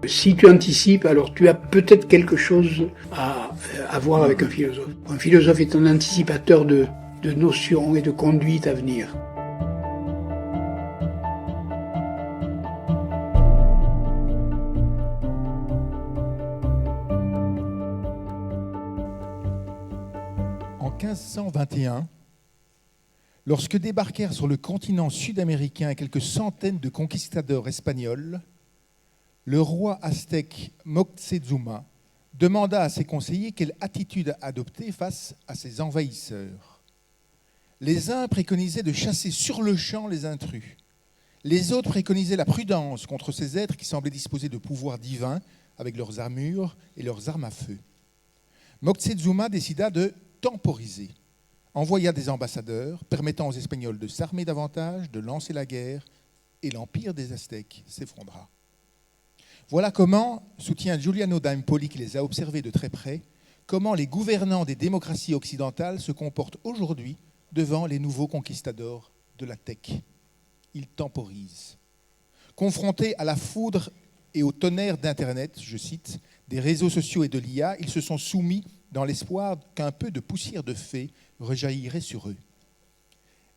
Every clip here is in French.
Si tu anticipes, alors tu as peut-être quelque chose à voir avec un philosophe. Un philosophe est un anticipateur de notions et de conduites à venir. En 1521, lorsque débarquèrent sur le continent sud-américain quelques centaines de conquistadors espagnols, le roi aztèque Moctezuma demanda à ses conseillers quelle attitude adopter face à ses envahisseurs. Les uns préconisaient de chasser sur le champ les intrus. Les autres préconisaient la prudence contre ces êtres qui semblaient disposer de pouvoirs divins avec leurs armures et leurs armes à feu. Moctezuma décida de temporiser, envoya des ambassadeurs permettant aux Espagnols de s'armer davantage, de lancer la guerre, et l'empire des Aztèques s'effondra. Voilà comment, soutient Giuliano da Empoli qui les a observés de très près, comment les gouvernants des démocraties occidentales se comportent aujourd'hui devant les nouveaux conquistadors de la tech. Ils temporisent. Confrontés à la foudre et au tonnerre d'Internet, je cite, des réseaux sociaux et de l'IA, ils se sont soumis dans l'espoir qu'un peu de poussière de fée rejaillirait sur eux.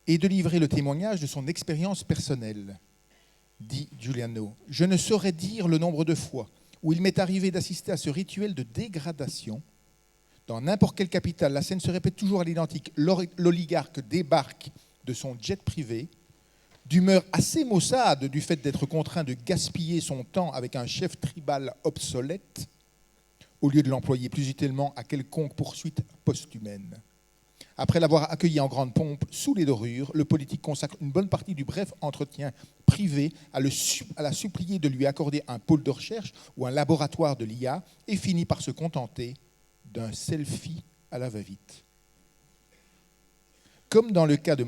Et de livrer le témoignage de son expérience personnelle. Dit Giuliano, « Je ne saurais dire le nombre de fois où il m'est arrivé d'assister à ce rituel de dégradation. Dans n'importe quelle capitale, la scène se répète toujours à l'identique. L'oligarque débarque de son jet privé, d'humeur assez maussade du fait d'être contraint de gaspiller son temps avec un chef tribal obsolète, au lieu de l'employer plus utilement à quelconque poursuite post-humaine. Après l'avoir accueilli en grande pompe sous les dorures, le politique consacre une bonne partie du bref entretien privé à la supplier de lui accorder un pôle de recherche ou un laboratoire de l'IA et finit par se contenter d'un selfie à la va-vite. Comme dans le cas de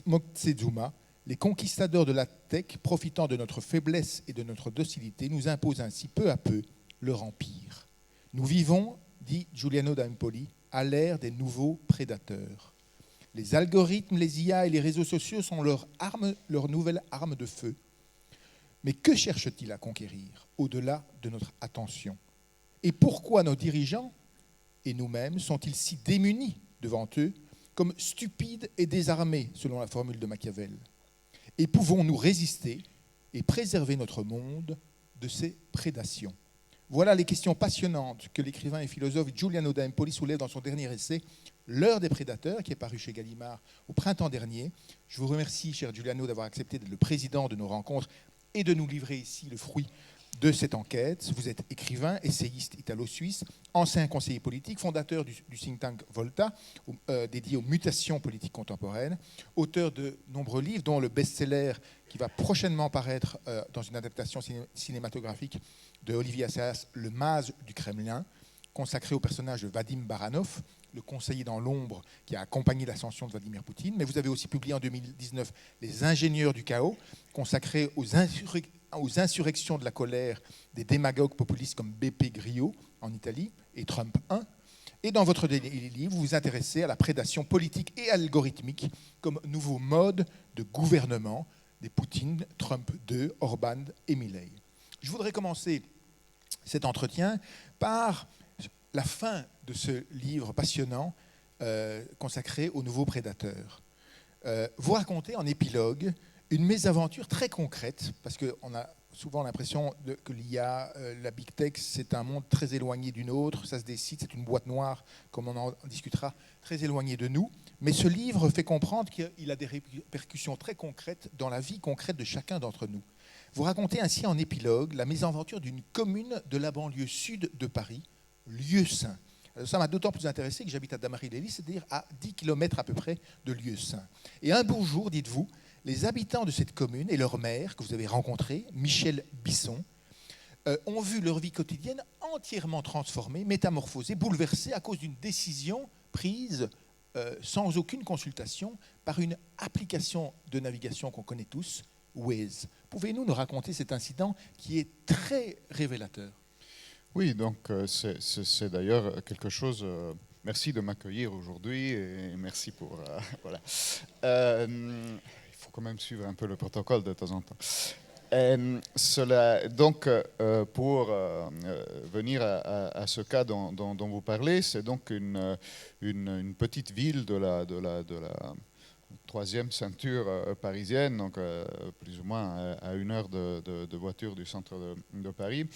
Moctezuma, les conquistadors de la tech, profitant de notre faiblesse et de notre docilité, nous imposent ainsi peu à peu leur empire. Nous vivons, dit Giuliano da Empoli, à l'ère des nouveaux prédateurs. Les algorithmes, les IA et les réseaux sociaux sont leur nouvelle arme de feu. Mais que cherchent-ils à conquérir au-delà de notre attention? Et pourquoi nos dirigeants et nous-mêmes sont-ils si démunis devant eux, comme stupides et désarmés, selon la formule de Machiavel? Et pouvons-nous résister et préserver notre monde de ces prédations? Voilà les questions passionnantes que l'écrivain et philosophe Giuliano da Empoli soulève dans son dernier essai, L'heure des prédateurs, qui est paru chez Gallimard au printemps dernier. Je vous remercie, cher Giuliano, d'avoir accepté d'être le président de nos rencontres et de nous livrer ici le fruit de cette enquête. Vous êtes écrivain, essayiste italo-suisse, ancien conseiller politique, fondateur du think tank Volta, dédié aux mutations politiques contemporaines, auteur de nombreux livres, dont le best-seller qui va prochainement paraître dans une adaptation cinématographique de Olivier Assayas, Le Mage du Kremlin, consacré au personnage de Vadim Baranov, le conseiller dans l'ombre qui a accompagné l'ascension de Vladimir Poutine. Mais vous avez aussi publié en 2019 Les Ingénieurs du chaos, consacré aux insurrections de la colère des démagogues populistes comme Beppe Grillo en Italie et Trump 1. Et dans votre livre, vous vous intéressez à la prédation politique et algorithmique comme nouveau mode de gouvernement des Poutine, Trump 2, Orban et Milei. Je voudrais commencer cet entretien par la fin de ce livre passionnant consacré aux nouveaux prédateurs. Vous racontez en épilogue une mésaventure très concrète, parce qu'on a souvent l'impression que l'IA, la big tech, c'est un monde très éloigné d'une autre, ça se décide, c'est une boîte noire, comme on en discutera, très éloignée de nous. Mais ce livre fait comprendre qu'il a des répercussions très concrètes dans la vie concrète de chacun d'entre nous. Vous racontez ainsi en épilogue la mésaventure d'une commune de la banlieue sud de Paris, Lieu-Saint. Ça m'a d'autant plus intéressé que j'habite à Damary-les-Lys, c'est-à-dire à 10 km à peu près de Lieu-Saint. Et un beau jour, dites-vous, les habitants de cette commune et leur maire, que vous avez rencontré, Michel Bisson, ont vu leur vie quotidienne entièrement transformée, métamorphosée, bouleversée à cause d'une décision prise sans aucune consultation par une application de navigation qu'on connaît tous, Waze. Pouvez-vous nous raconter cet incident qui est très révélateur? Oui, donc c'est d'ailleurs quelque chose... merci de m'accueillir aujourd'hui et merci pour... voilà. Il faut quand même suivre un peu le protocole de temps en temps. Donc, pour venir à ce cas dont vous parlez, c'est donc une petite ville de la troisième ceinture parisienne, donc plus ou moins à 1 heure de voiture du centre de Paris,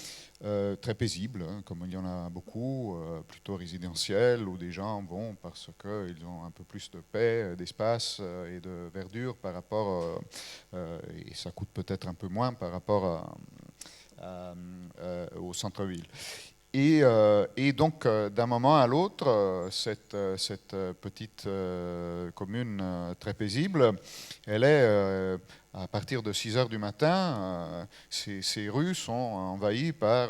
très paisible, hein, comme il y en a beaucoup, plutôt résidentiel, où des gens vont parce qu'ils ont un peu plus de paix, d'espace et de verdure par rapport, et ça coûte peut-être un peu moins par rapport au centre-ville. Et donc, d'un moment à l'autre, cette petite commune très paisible, elle est, à partir de 6 heures du matin, ces rues sont envahies par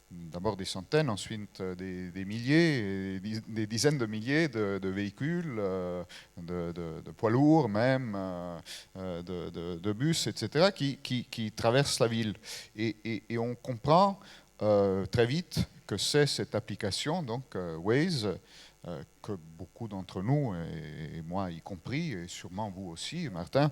d'abord des centaines, ensuite des milliers, des dizaines de milliers de véhicules, de poids lourds même, de bus, etc., qui traversent la ville. Et on comprend très vite que c'est cette application, donc Waze, que beaucoup d'entre nous, et moi y compris, et sûrement vous aussi, Martin,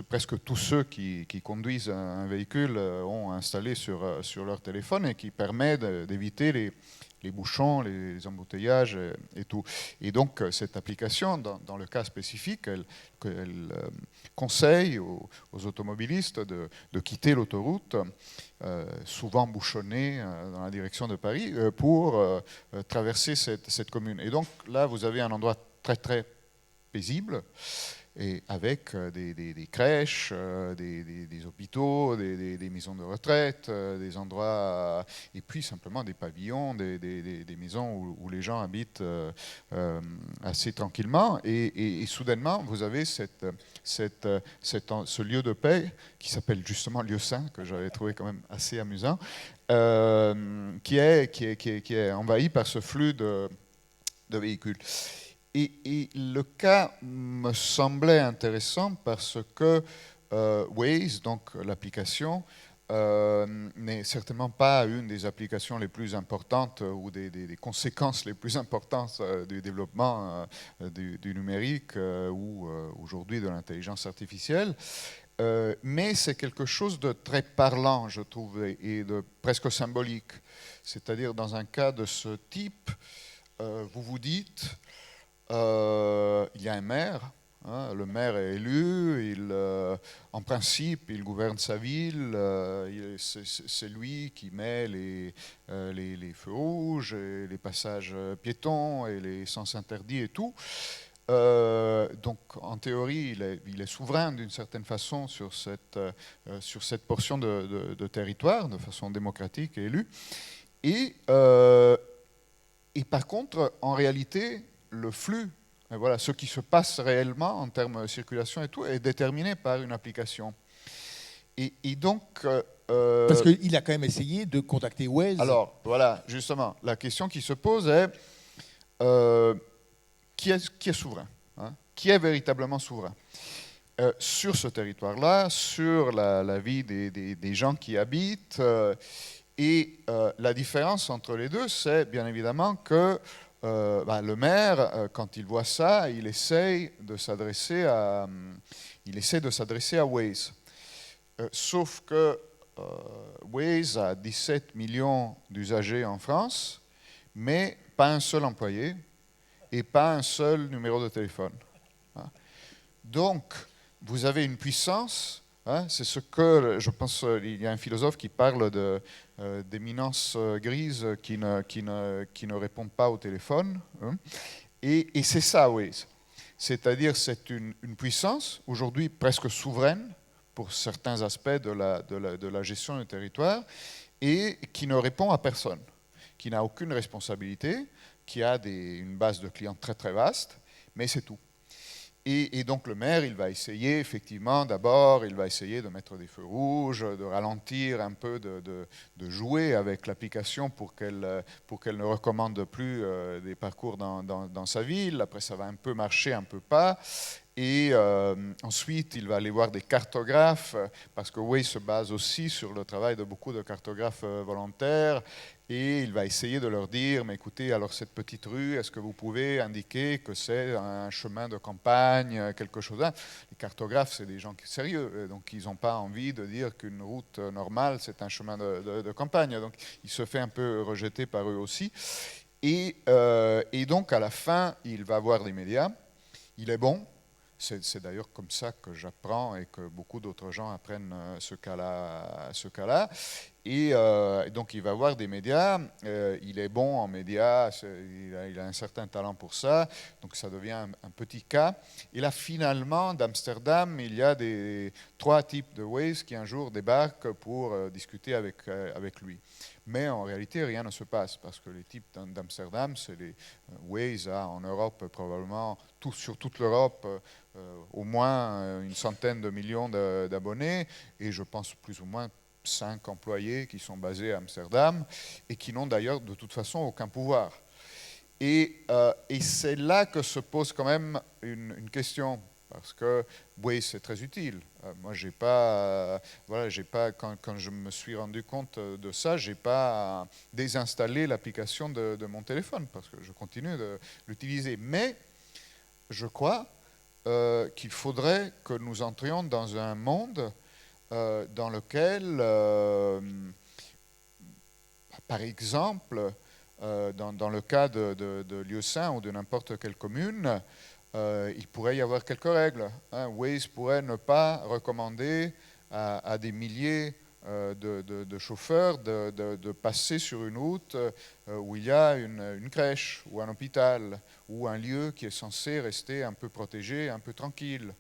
presque tous ceux qui conduisent un véhicule ont installé sur leur téléphone et qui permet d'éviter les bouchons, les embouteillages et tout. Et donc, cette application, dans le cas spécifique, elle conseille aux automobilistes de quitter l'autoroute, souvent bouchonnée dans la direction de Paris, pour traverser cette commune. Et donc, là, vous avez un endroit très, très paisible, et avec des crèches, des hôpitaux, des maisons de retraite, des endroits, et puis simplement des pavillons, des maisons où les gens habitent assez tranquillement. Et soudainement, vous avez ce lieu de paix qui s'appelle justement lieu saint, que j'avais trouvé quand même assez amusant, qui est envahi par ce flux de véhicules. Et le cas me semblait intéressant parce que Waze, donc l'application, n'est certainement pas une des applications les plus importantes ou des conséquences les plus importantes du développement du numérique ou aujourd'hui de l'intelligence artificielle. Mais c'est quelque chose de très parlant, je trouve, et de presque symbolique. C'est-à-dire, dans un cas de ce type, vous vous dites... il y a un maire, hein, le maire est élu, en principe il gouverne sa ville, c'est lui qui met les feux rouges, et les passages piétons et les sens interdits et tout. Donc en théorie il est souverain d'une certaine façon sur cette portion de territoire, de façon démocratique et élue. Et par contre, en réalité, le flux, voilà, ce qui se passe réellement en termes de circulation et tout, est déterminé par une application. Et donc... Parce qu'il a quand même essayé de contacter Waze. Alors, voilà, justement, la question qui se pose est qui est souverain, hein? Qui est véritablement souverain sur ce territoire-là, sur la vie des gens qui habitent. Et la différence entre les deux, c'est bien évidemment que le maire, quand il voit ça, il essaie de s'adresser à Waze. Sauf que Waze a 17 millions d'usagers en France, mais pas un seul employé et pas un seul numéro de téléphone. Donc, vous avez une puissance, c'est ce que, je pense, il y a un philosophe qui parle d'éminence grise qui ne répond pas au téléphone, et c'est ça, Waze. C'est-à-dire, c'est une puissance, aujourd'hui presque souveraine, pour certains aspects de la gestion du territoire, et qui ne répond à personne, qui n'a aucune responsabilité, qui a une base de clients très très vaste, mais c'est tout. Et donc le maire, il va essayer, effectivement, d'abord, il va essayer de mettre des feux rouges, de ralentir un peu, de jouer avec l'application pour qu'elle ne recommande plus des parcours dans sa ville. Après, ça va un peu marcher, un peu pas. Et ensuite, il va aller voir des cartographes, parce que Waze se base aussi sur le travail de beaucoup de cartographes volontaires. Et il va essayer de leur dire, mais écoutez, alors cette petite rue, est-ce que vous pouvez indiquer que c'est un chemin de campagne, quelque chose là. Les cartographes, c'est des gens sérieux, donc ils n'ont pas envie de dire qu'une route normale, c'est un chemin de campagne. Donc il se fait un peu rejeter par eux aussi. Et donc à la fin, il va voir les médias. Il est bon. C'est d'ailleurs comme ça que j'apprends et que beaucoup d'autres gens apprennent ce cas-là. Et donc il va voir des médias, il est bon en médias, il a un certain talent pour ça, donc ça devient un petit cas. Et là finalement, d'Amsterdam, il y a 3 types de Waze qui un jour débarquent pour discuter avec lui. Mais en réalité, rien ne se passe, parce que les types d'Amsterdam, c'est les Waze en Europe, probablement, sur toute l'Europe, au moins une centaine de millions d'abonnés, et je pense plus ou moins 5 employés qui sont basés à Amsterdam, et qui n'ont d'ailleurs de toute façon aucun pouvoir. Et c'est là que se pose quand même une question, parce que oui, c'est très utile. Moi, j'ai pas, quand je me suis rendu compte de ça, j'ai pas désinstallé l'application de mon téléphone, parce que je continue de l'utiliser. Mais je crois qu'il faudrait que nous entrions dans un monde dans lequel, par exemple, dans le cas de Lieu-Saint ou de n'importe quelle commune, il pourrait y avoir quelques règles. Waze pourrait ne pas recommander à des milliers de chauffeurs de passer sur une route où il y a une crèche ou un hôpital ou un lieu qui est censé rester un peu protégé, un peu tranquille.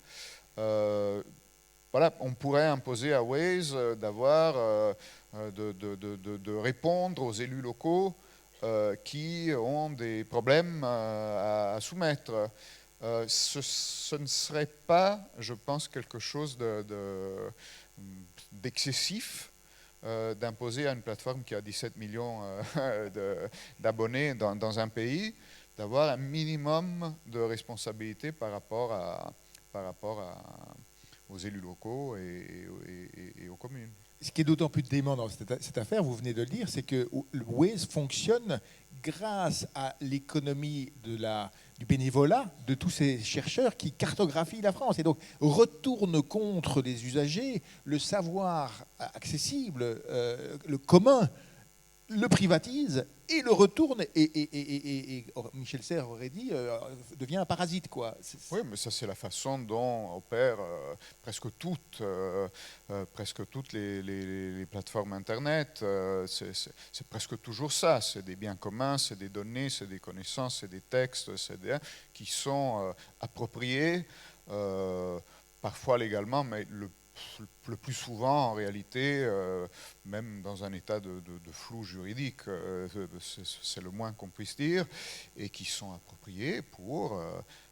Voilà, on pourrait imposer à Waze de répondre aux élus locaux qui ont des problèmes à soumettre. Ce ne serait pas, je pense, quelque chose d'excessif d'imposer à une plateforme qui a 17 millions d'abonnés dans un pays d'avoir un minimum de responsabilité par rapport aux élus locaux et aux communes. Ce qui est d'autant plus dément dans cette affaire, vous venez de le dire, c'est que le Waze fonctionne grâce à l'économie du bénévolat de tous ces chercheurs qui cartographient la France et donc retournent contre les usagers le savoir accessible, le commun, le privatise et le retourne et Michel Serres aurait dit devient un parasite, quoi. Oui, mais ça c'est la façon dont opèrent presque toutes les plateformes internet. C'est presque toujours ça. C'est des biens communs, c'est des données, c'est des connaissances, c'est des textes, qui sont appropriés, parfois légalement, mais le plus souvent, en réalité, même dans un état de flou juridique, c'est le moins qu'on puisse dire, et qui sont appropriés pour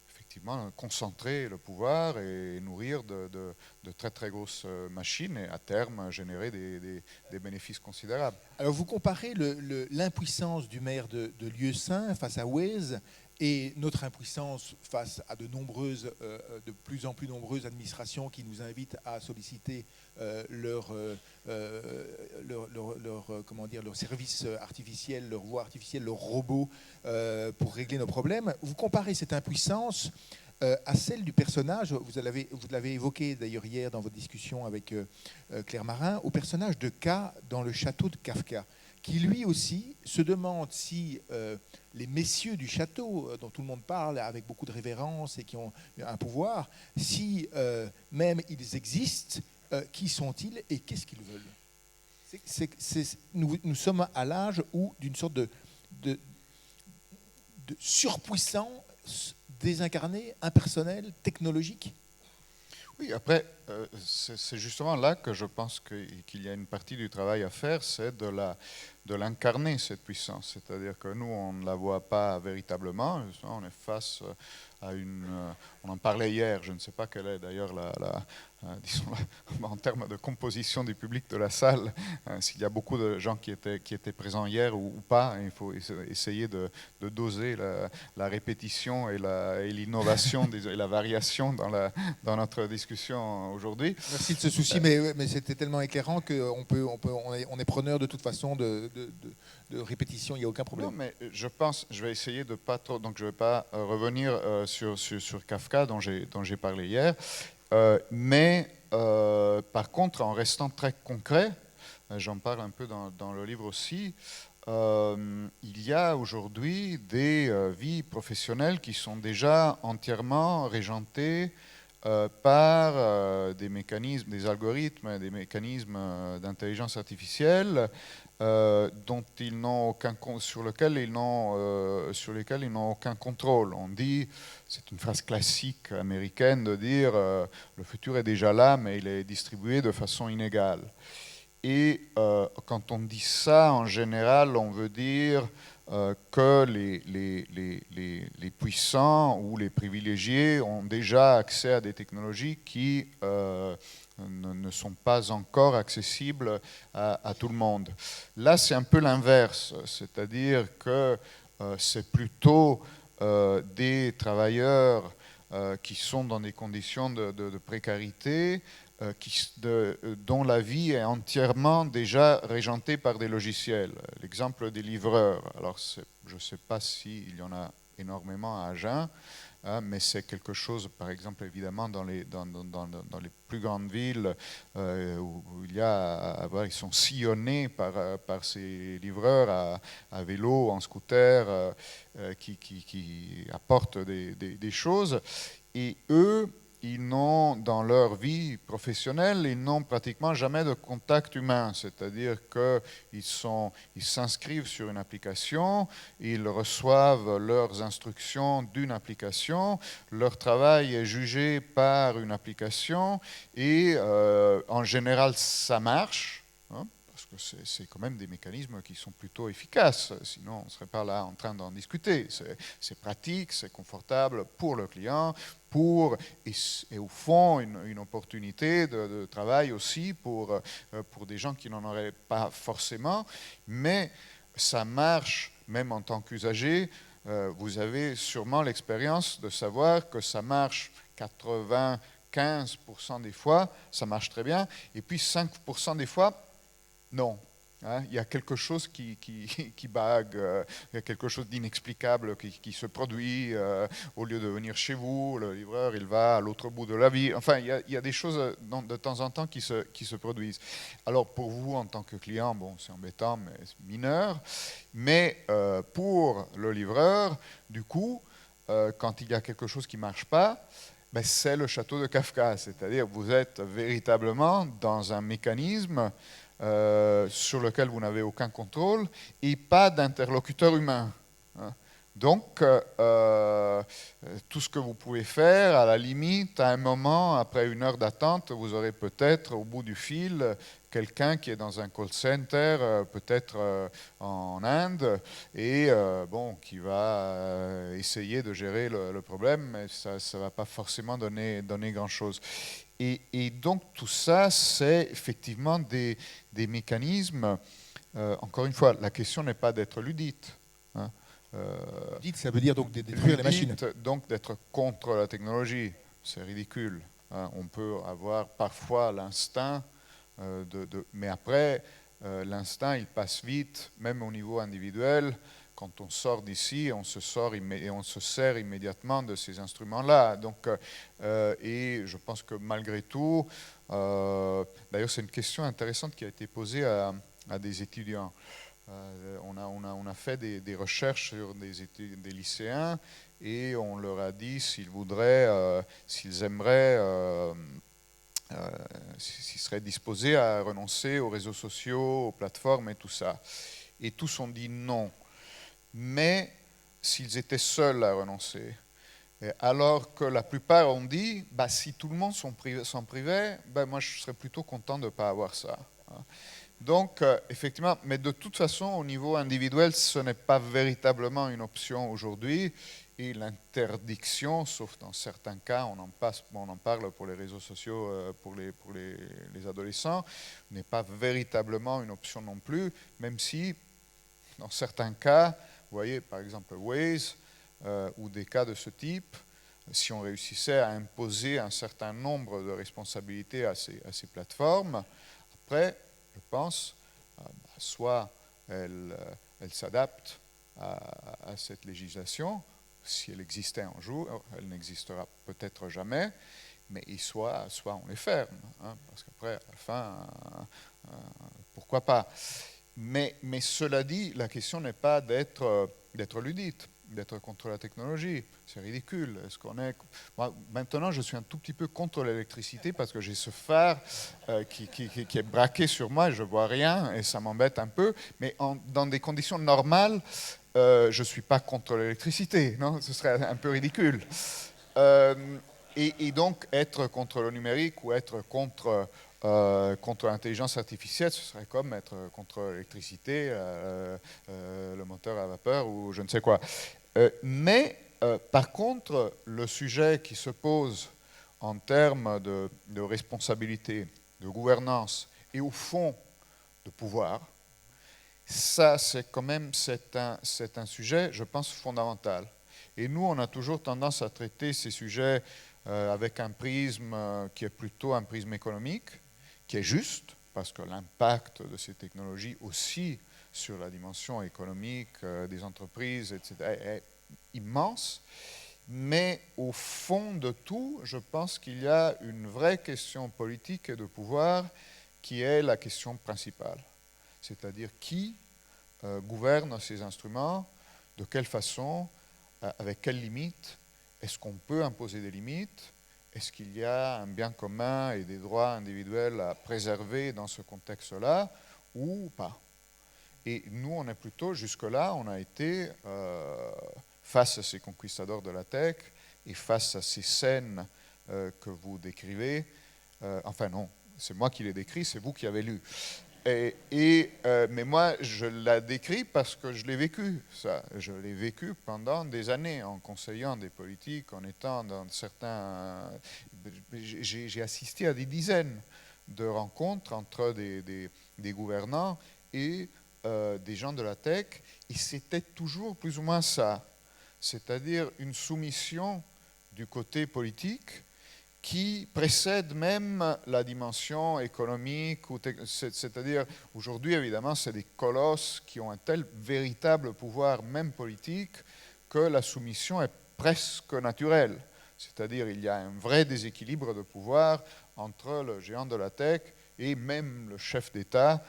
effectivement concentrer le pouvoir et nourrir de très très grosses machines et à terme générer des bénéfices considérables. Alors vous comparez l'impuissance du maire de Lieu-Saint face à Waze et notre impuissance face à de plus en plus nombreuses administrations qui nous invitent à solliciter leur service artificiel, leur voix artificielle, leurs robots pour régler nos problèmes. Vous comparez cette impuissance à celle du personnage, vous l'avez évoqué d'ailleurs hier dans votre discussion avec Claire Marin, au personnage de K dans le château de Kafka, qui lui aussi se demande si les messieurs du château, dont tout le monde parle avec beaucoup de révérence et qui ont un pouvoir, si même ils existent, qui sont-ils et qu'est-ce qu'ils veulent ? Nous sommes à l'âge où d'une sorte de surpuissant, désincarné, impersonnel, technologique. Oui, après, c'est justement là que je pense qu'il y a une partie du travail à faire, c'est de l'incarner, cette puissance. C'est-à-dire que nous, on ne la voit pas véritablement. On est face à on en parlait hier, je ne sais pas quelle est d'ailleurs disons, en termes de composition du public de la salle, s'il y a beaucoup de gens qui étaient présents hier ou pas, il faut essayer de doser la répétition et l'innovation et la variation dans notre discussion aujourd'hui. Merci de ce souci, mais c'était tellement éclairant qu'on est preneur de toute façon de répétition, il n'y a aucun problème. Non, mais je vais essayer de pas trop, donc je ne vais pas revenir sur Kafka dont j'ai parlé hier, mais par contre, en restant très concret, j'en parle un peu dans le livre aussi, il y a aujourd'hui des vies professionnelles qui sont déjà entièrement régentées par des mécanismes, des algorithmes, des mécanismes d'intelligence artificielle sur lesquels ils n'ont aucun contrôle. On dit, c'est une phrase classique américaine de dire le futur est déjà là, mais il est distribué de façon inégale. Et quand on dit ça, en général, on veut dire que les puissants ou les privilégiés ont déjà accès à des technologies qui ne sont pas encore accessibles à tout le monde. Là, c'est un peu l'inverse, c'est-à-dire que c'est plutôt des travailleurs qui sont dans des conditions de précarité, dont la vie est entièrement déjà régentée par des logiciels. L'exemple des livreurs, alors je ne sais pas s'il y en a énormément à Agen, mais c'est quelque chose, par exemple, évidemment, dans les plus grandes villes où ils sont sillonnés par ces livreurs à vélo, en scooter, qui apportent des choses. Et eux, dans leur vie professionnelle, ils n'ont pratiquement jamais de contact humain. C'est-à-dire qu'ils s'inscrivent sur une application, ils reçoivent leurs instructions d'une application, leur travail est jugé par une application et en général ça marche. Parce que c'est quand même des mécanismes qui sont plutôt efficaces, sinon on ne serait pas là en train d'en discuter. C'est pratique, c'est confortable pour le client, et au fond une opportunité de travail aussi pour des gens qui n'en auraient pas forcément, mais ça marche même en tant qu'usager. Vous avez sûrement l'expérience de savoir que ça marche 95% des fois, ça marche très bien, et puis 5% des fois, non. Il y a quelque chose qui bague, il y a quelque chose d'inexplicable qui se produit. Au lieu de venir chez vous, le livreur, il va à l'autre bout de la ville. Enfin, il y a des choses de temps en temps qui se produisent. Alors, pour vous, en tant que client, bon, c'est embêtant, mais c'est mineur. Mais pour le livreur, du coup, quand il y a quelque chose qui ne marche pas, ben, c'est le château de Kafka. C'est-à-dire vous êtes véritablement dans un mécanisme sur lequel vous n'avez aucun contrôle et pas d'interlocuteur humain. Donc, tout ce que vous pouvez faire, à la limite, à un moment, après une heure d'attente, vous aurez peut-être au bout du fil quelqu'un qui est dans un call center, peut-être en Inde, et qui va essayer de gérer le problème, mais ça ne va pas forcément donner grand-chose. Et donc tout ça, c'est effectivement des mécanismes. Encore une fois, la question n'est pas d'être ludite. Ludite, ça veut dire donc détruire les machines. Donc d'être contre la technologie, c'est ridicule. On peut avoir parfois l'instinct, mais après, l'instinct, il passe vite, même au niveau individuel. Quand on sort d'ici, on se sert immédiatement de ces instruments-là. Donc, et je pense que malgré tout, d'ailleurs c'est une question intéressante qui a été posée à des étudiants. On a fait des recherches sur des lycéens et on leur a dit s'ils aimeraient, s'ils seraient disposés à renoncer aux réseaux sociaux, aux plateformes et tout ça. Et tous ont dit non. Mais s'ils étaient seuls à renoncer, Et alors que la plupart ont dit, si tout le monde s'en privait, moi je serais plutôt content de ne pas avoir ça. Donc, effectivement, mais de toute façon, au niveau individuel, ce n'est pas véritablement une option aujourd'hui. Et l'interdiction, sauf dans certains cas, on en parle pour les réseaux sociaux, pour les adolescents, n'est pas véritablement une option non plus, même si, dans certains cas, vous voyez, par exemple, Waze, ou des cas de ce type, si on réussissait à imposer un certain nombre de responsabilités à ces plateformes, après, je pense, soit elles s'adaptent à cette législation, si elle existait un jour, elle n'existera peut-être jamais, mais soit on les ferme, parce qu'après, à la fin, pourquoi pas. Mais cela dit, la question n'est pas d'être luddite, d'être contre la technologie. C'est ridicule. Moi, maintenant, je suis un tout petit peu contre l'électricité parce que j'ai ce phare qui est braqué sur moi et je ne vois rien et ça m'embête un peu. Mais dans des conditions normales, je ne suis pas contre l'électricité. Non, ce serait un peu ridicule. Et donc, être contre le numérique ou être contre l'intelligence artificielle, ce serait comme être contre l'électricité, le moteur à vapeur ou je ne sais quoi. Mais par contre, le sujet qui se pose en termes de responsabilité, de gouvernance et au fond de pouvoir, ça c'est quand même c'est un sujet, je pense, fondamental. Et nous, on a toujours tendance à traiter ces sujets avec un prisme qui est plutôt un prisme économique, qui est juste, parce que l'impact de ces technologies aussi sur la dimension économique des entreprises, etc., est immense. Mais au fond de tout, je pense qu'il y a une vraie question politique et de pouvoir qui est la question principale. C'est-à-dire qui gouverne ces instruments, de quelle façon, avec quelles limites, est-ce qu'on peut imposer des limites? Est-ce qu'il y a un bien commun et des droits individuels à préserver dans ce contexte-là ou pas? Et nous, on est plutôt, jusque-là, on a été face à ces conquistadors de la tech et face à ces scènes que vous décrivez. Enfin non, c'est moi qui les décris, c'est vous qui avez lu. Mais moi, je la décris parce que je l'ai vécu, ça. Je l'ai vécu pendant des années, en conseillant des politiques, en étant dans certains... J'ai assisté à des dizaines de rencontres entre des gouvernants et des gens de la tech, et c'était toujours plus ou moins ça. C'est-à-dire une soumission du côté politique qui précède même la dimension économique, c'est-à-dire aujourd'hui évidemment c'est des colosses qui ont un tel véritable pouvoir même politique que la soumission est presque naturelle, c'est-à-dire il y a un vrai déséquilibre de pouvoir entre le géant de la tech et même le chef d'État,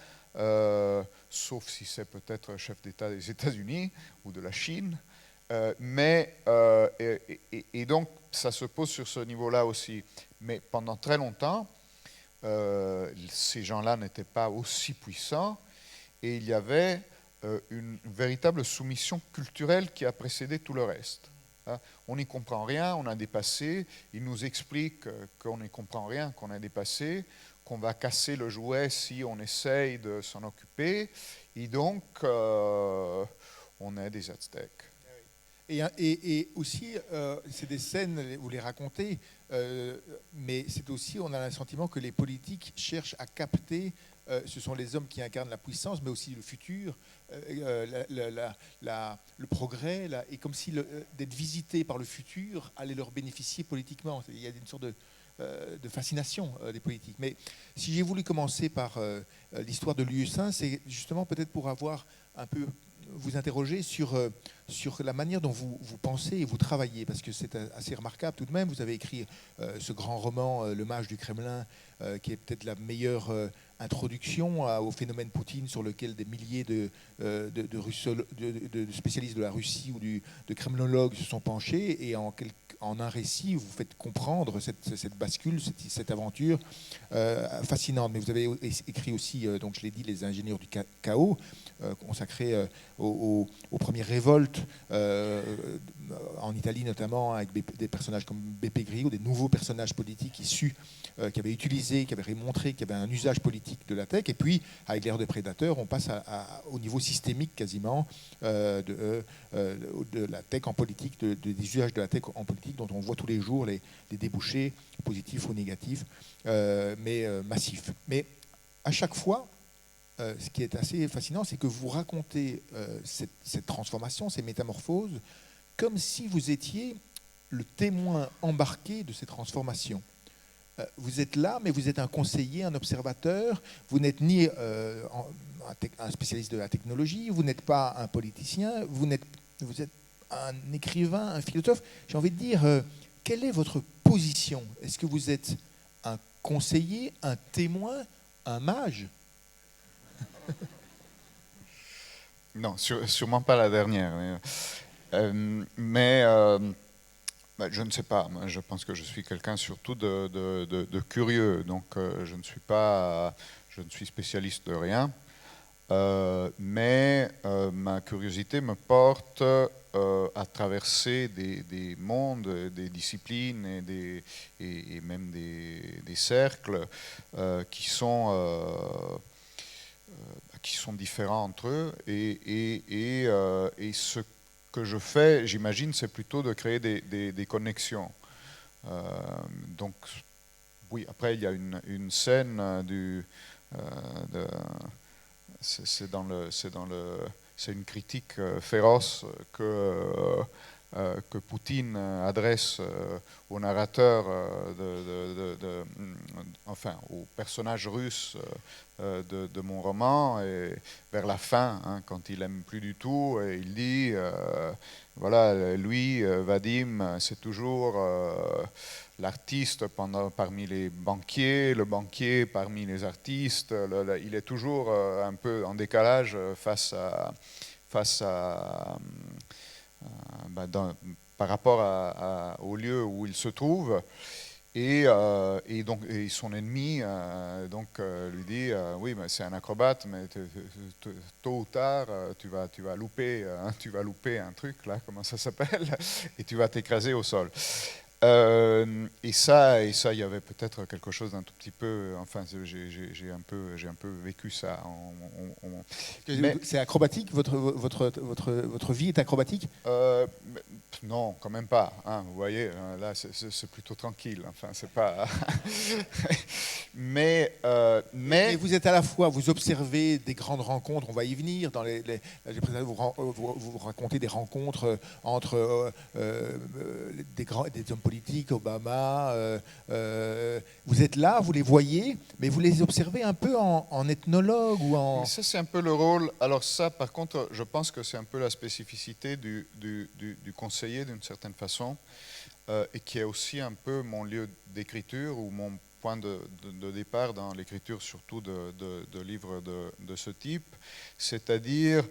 sauf si c'est peut-être le chef d'État des États-Unis ou de la Chine. Et donc, ça se pose sur ce niveau-là aussi. Mais pendant très longtemps, ces gens-là n'étaient pas aussi puissants et il y avait une véritable soumission culturelle qui a précédé tout le reste. On n'y comprend rien, on a dépassé. Ils nous expliquent qu'on n'y comprend rien, qu'on a dépassé, qu'on va casser le jouet si on essaye de s'en occuper. Et donc, on est des Aztèques. Et aussi, c'est des scènes, vous les racontez, mais c'est aussi, on a le sentiment que les politiques cherchent à capter, ce sont les hommes qui incarnent la puissance, mais aussi le futur, le progrès, et comme si d'être visités par le futur allait leur bénéficier politiquement. Il y a une sorte de fascination des politiques. Mais si j'ai voulu commencer par l'histoire de l'UE5, c'est justement peut-être pour avoir un peu vous interroger sur la manière dont vous pensez et vous travaillez, parce que c'est assez remarquable tout de même. Vous avez écrit ce grand roman, Le Mage du Kremlin, qui est peut-être la meilleure introduction au phénomène Poutine, sur lequel des milliers de spécialistes de la Russie ou de kremlinologues se sont penchés, et en un récit, vous faites comprendre cette bascule, cette aventure fascinante. Mais vous avez écrit aussi, donc je l'ai dit, Les ingénieurs du chaos, consacré aux premières révoltes en Italie notamment, avec des personnages comme Beppe Grillo, des nouveaux personnages politiques issus, qui avaient utilisé, qui avaient montré qu'il y avait un usage politique de la tech. Et puis, avec l'ère des prédateurs, on passe au niveau systémique quasiment de la tech en politique, des usages de la tech en politique, dont on voit tous les jours les débouchés, positifs ou négatifs, mais massifs. Mais à chaque fois, ce qui est assez fascinant, c'est que vous racontez cette transformation, ces métamorphoses, comme si vous étiez le témoin embarqué de ces transformations. Vous êtes là, mais vous êtes un conseiller, un observateur. Vous n'êtes ni un spécialiste de la technologie, vous n'êtes pas un politicien, vous êtes un écrivain, un philosophe. J'ai envie de dire, quelle est votre position? Est-ce que vous êtes un conseiller, un témoin, un mage? Non, sûrement pas la dernière. Mais je ne sais pas. Moi, je pense que je suis quelqu'un surtout de curieux. Donc, je ne suis spécialiste de rien. Mais ma curiosité me porte à traverser des mondes, des disciplines et même des cercles qui sont différents entre eux. Et ce que je fais, j'imagine, c'est plutôt de créer des connexions. Donc, oui, après, il y a une scène c'est une critique féroce que Poutine adresse au narrateur, enfin au personnage russe de mon roman, et vers la fin, quand il aime plus du tout, et il dit voilà, lui, Vadim, c'est toujours l'artiste parmi les banquiers, le banquier parmi les artistes. Il est toujours un peu en décalage face à par rapport au lieu où il se trouve. Et son ennemi lui dit oui, mais c'est un acrobate, mais tôt ou tard tu vas louper un truc là, comment ça s'appelle, et tu vas t'écraser au sol. Et ça, il y avait peut-être quelque chose d'un tout petit peu. Enfin, j'ai un peu vécu ça. Mais c'est acrobatique, votre vie est acrobatique? Non, quand même pas. Vous voyez, là, c'est plutôt tranquille. Enfin, c'est pas. mais Et vous êtes à la fois, vous observez des grandes rencontres. On va y venir. Vous racontez des rencontres entre des hommes politiques, Obama. Vous êtes là, vous les voyez, mais vous les observez un peu en ethnologue ou en. Mais ça, c'est un peu le rôle. Alors ça, par contre, je pense que c'est un peu la spécificité du conseiller, d'une certaine façon, et qui est aussi un peu mon lieu d'écriture ou mon point de départ dans l'écriture, surtout de livres de ce type, c'est-à-dire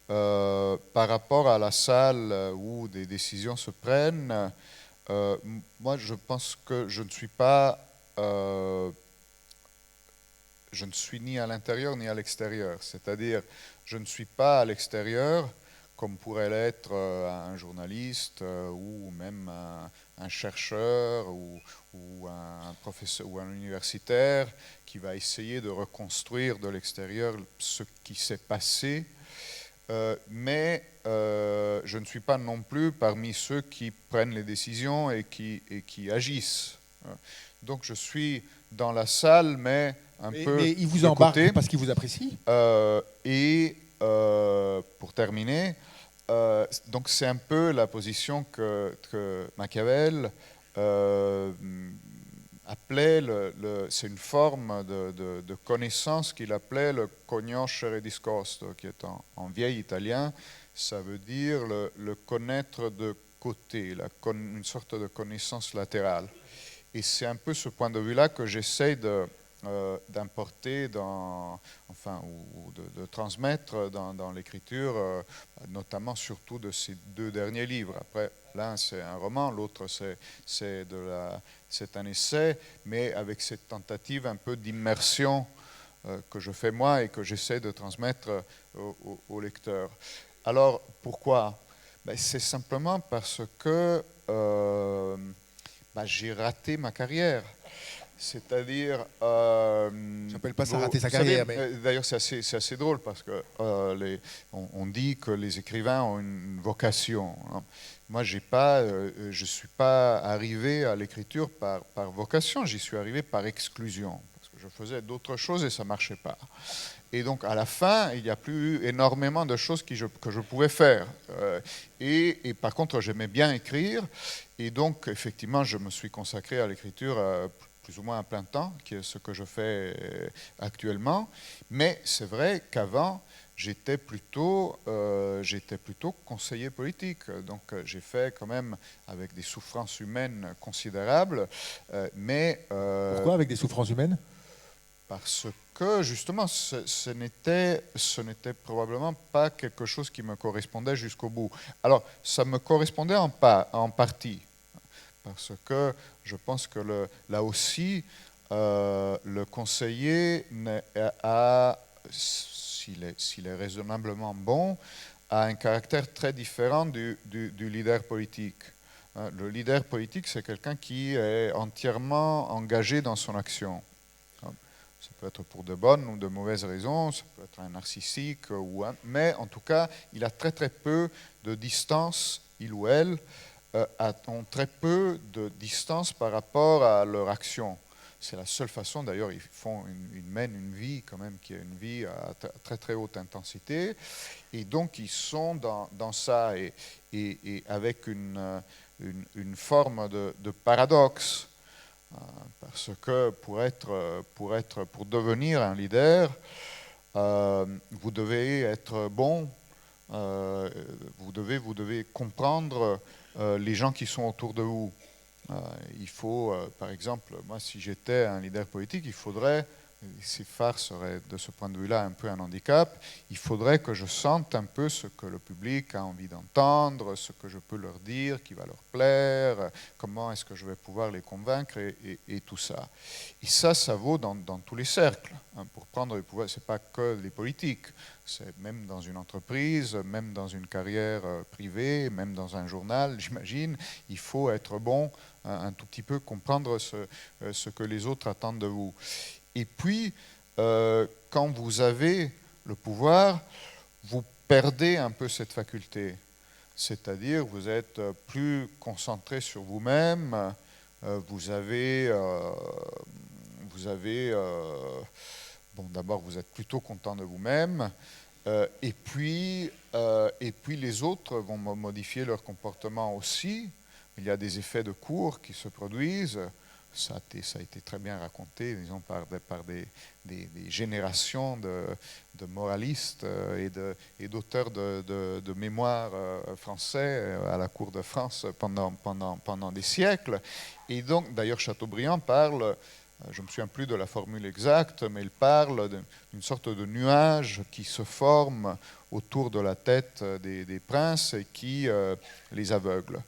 par rapport à la salle où des décisions se prennent. Moi, je pense que je ne suis ni à l'intérieur ni à l'extérieur. C'est-à-dire, je ne suis pas à l'extérieur, comme pourrait l'être un journaliste ou même un chercheur ou un professeur ou un universitaire qui va essayer de reconstruire de l'extérieur ce qui s'est passé. Mais je ne suis pas non plus parmi ceux qui prennent les décisions et qui agissent. Donc je suis dans la salle, mais mais il vous embarque parce qu'il vous apprécie. Pour terminer, donc c'est un peu la position que Machiavel appelait, c'est une forme de connaissance qu'il appelait le conoscere discosto, qui est en vieil italien, ça veut dire le connaître de côté, une sorte de connaissance latérale. Et c'est un peu ce point de vue-là que j'essaie d'importer ou de transmettre dans l'écriture, notamment surtout de ces 2 derniers livres. Après, l'un c'est un roman, l'autre c'est un essai, mais avec cette tentative un peu d'immersion que je fais moi et que j'essaie de transmettre au lecteur. Alors, pourquoi? C'est simplement parce que j'ai raté ma carrière. C'est-à-dire... J'appelle pas ça rater sa carrière. Mais... D'ailleurs, c'est assez drôle parce que on dit que les écrivains ont une vocation. Hein. Moi, je ne suis pas arrivé à l'écriture par vocation, j'y suis arrivé par exclusion. Parce que je faisais d'autres choses et ça ne marchait pas. Et donc, à la fin, il n'y a plus énormément de choses que je pouvais faire. Et par contre, j'aimais bien écrire. Et donc, effectivement, je me suis consacré à l'écriture plus ou moins à plein temps, qui est ce que je fais actuellement. Mais c'est vrai qu'avant, j'étais plutôt conseiller politique. Donc, j'ai fait quand même avec des souffrances humaines considérables. Pourquoi avec des souffrances humaines ? Parce que justement, ce n'était probablement pas quelque chose qui me correspondait jusqu'au bout. Alors, ça me correspondait en partie, parce que je pense que là aussi, le conseiller s'il est raisonnablement bon, a un caractère très différent du leader politique. Le leader politique, c'est quelqu'un qui est entièrement engagé dans son action. Ça peut être pour de bonnes ou de mauvaises raisons, ça peut être un narcissique, mais en tout cas, il a très très peu de distance, il ou elle, ont très peu de distance par rapport à leur action. C'est la seule façon, d'ailleurs, ils mènent une vie quand même qui est une vie à très très haute intensité, et donc ils sont dans ça, et avec une forme de paradoxe. Parce que pour devenir un leader, vous devez être bon, vous devez comprendre les gens qui sont autour de vous. Il faut, par exemple, moi si j'étais un leader politique, il faudrait, CIFAR serait de ce point de vue-là un peu un handicap, il faudrait que je sente un peu ce que le public a envie d'entendre, ce que je peux leur dire, qui va leur plaire, comment est-ce que je vais pouvoir les convaincre et tout ça. Et ça vaut dans tous les cercles. Hein, pour prendre le pouvoir, ce n'est pas que les politiques, c'est même dans une entreprise, même dans une carrière privée, même dans un journal, j'imagine, il faut être bon, un tout petit peu comprendre ce que les autres attendent de vous. Et puis, quand vous avez le pouvoir, vous perdez un peu cette faculté. C'est-à-dire, vous êtes plus concentré sur vous-même, d'abord, vous êtes plutôt content de vous-même, et puis les autres vont modifier leur comportement aussi. Il y a des effets de cours qui se produisent. Ça a été très bien raconté, disons, par des générations de moralistes et d'auteurs de mémoires français à la cour de France pendant des siècles. Et donc, d'ailleurs, Chateaubriand parle, je ne me souviens plus de la formule exacte, mais il parle d'une sorte de nuage qui se forme autour de la tête des princes et qui les aveugle.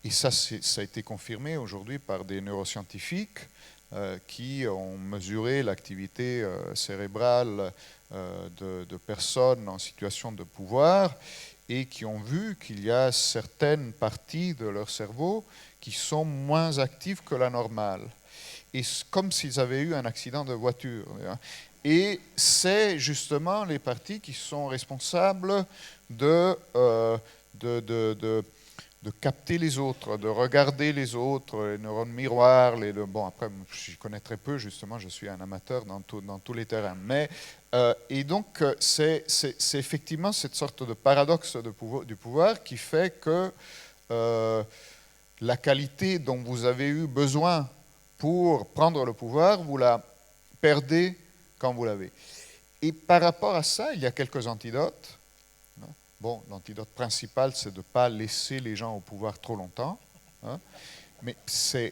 Et ça a été confirmé aujourd'hui par des neuroscientifiques qui ont mesuré l'activité cérébrale de personnes en situation de pouvoir et qui ont vu qu'il y a certaines parties de leur cerveau qui sont moins actives que la normale. Et comme s'ils avaient eu un accident de voiture. Et c'est justement les parties qui sont responsables de capter les autres, de regarder les autres, les neurones miroirs, bon après je connais très peu justement, je suis un amateur dans tous les terrains, mais et donc c'est effectivement cette sorte de paradoxe du pouvoir qui fait que la qualité dont vous avez eu besoin pour prendre le pouvoir, vous la perdez quand vous l'avez. Et par rapport à ça, il y a quelques antidotes. Bon, l'antidote principal, c'est de ne pas laisser les gens au pouvoir trop longtemps. Hein. Mais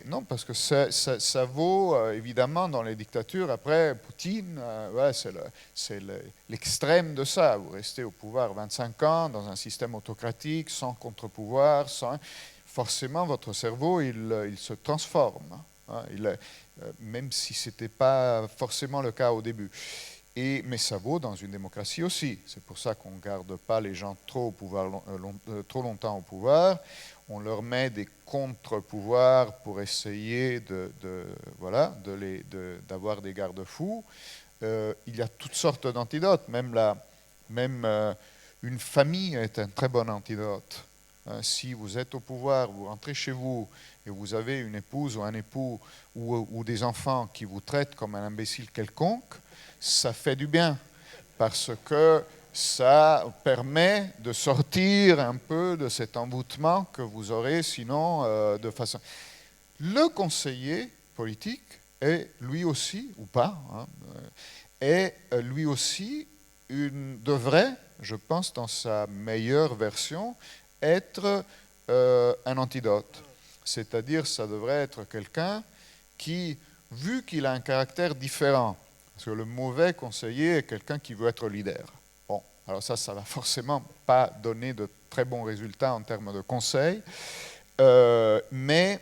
non, parce que ça vaut évidemment dans les dictatures. Après, Poutine, ouais, c'est l'extrême de ça. Vous restez au pouvoir 25 ans dans un système autocratique, sans contre-pouvoir, forcément votre cerveau, il se transforme. Hein, même si ce n'était pas forcément le cas au début. Mais ça vaut dans une démocratie aussi. C'est pour ça qu'on ne garde pas les gens trop longtemps au pouvoir. On leur met des contre-pouvoirs pour essayer d'avoir des garde-fous. Il y a toutes sortes d'antidotes. Même une famille est un très bon antidote. Si vous êtes au pouvoir, vous rentrez chez vous et vous avez une épouse ou un époux ou des enfants qui vous traitent comme un imbécile quelconque, ça fait du bien parce que ça permet de sortir un peu de cet envoûtement que vous aurez sinon de façon... Le conseiller politique est lui aussi, ou pas, hein, est lui aussi devrait, je pense dans sa meilleure version, être un antidote. C'est-à-dire ça devrait être quelqu'un qui, vu qu'il a un caractère différent, parce que le mauvais conseiller est quelqu'un qui veut être leader. Bon, alors ça ne va forcément pas donner de très bons résultats en termes de conseil, mais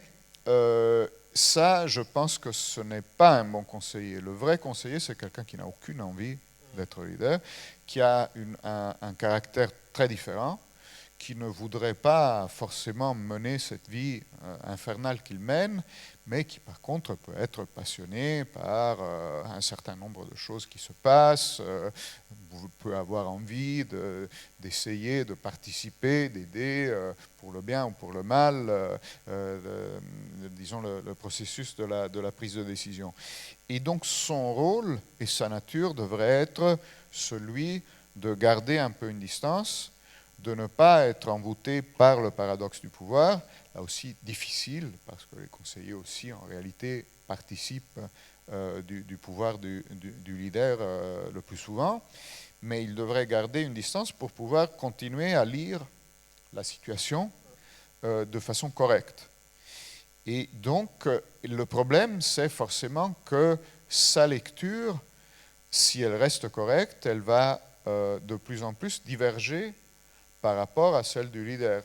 ça, je pense que ce n'est pas un bon conseiller. Le vrai conseiller, c'est quelqu'un qui n'a aucune envie d'être leader, qui a un caractère très différent, qui ne voudrait pas forcément mener cette vie infernale qu'il mène, mais qui par contre peut être passionné par un certain nombre de choses qui se passent, peut avoir envie d'essayer de participer, d'aider pour le bien ou pour le mal, disons le processus de la prise de décision. Et donc son rôle et sa nature devraient être celui de garder un peu une distance, de ne pas être envoûté par le paradoxe du pouvoir, là aussi difficile, parce que les conseillers aussi en réalité participent du pouvoir du leader le plus souvent, mais ils devraient garder une distance pour pouvoir continuer à lire la situation de façon correcte. Et donc le problème, c'est forcément que sa lecture, si elle reste correcte, elle va de plus en plus diverger par rapport à celle du leader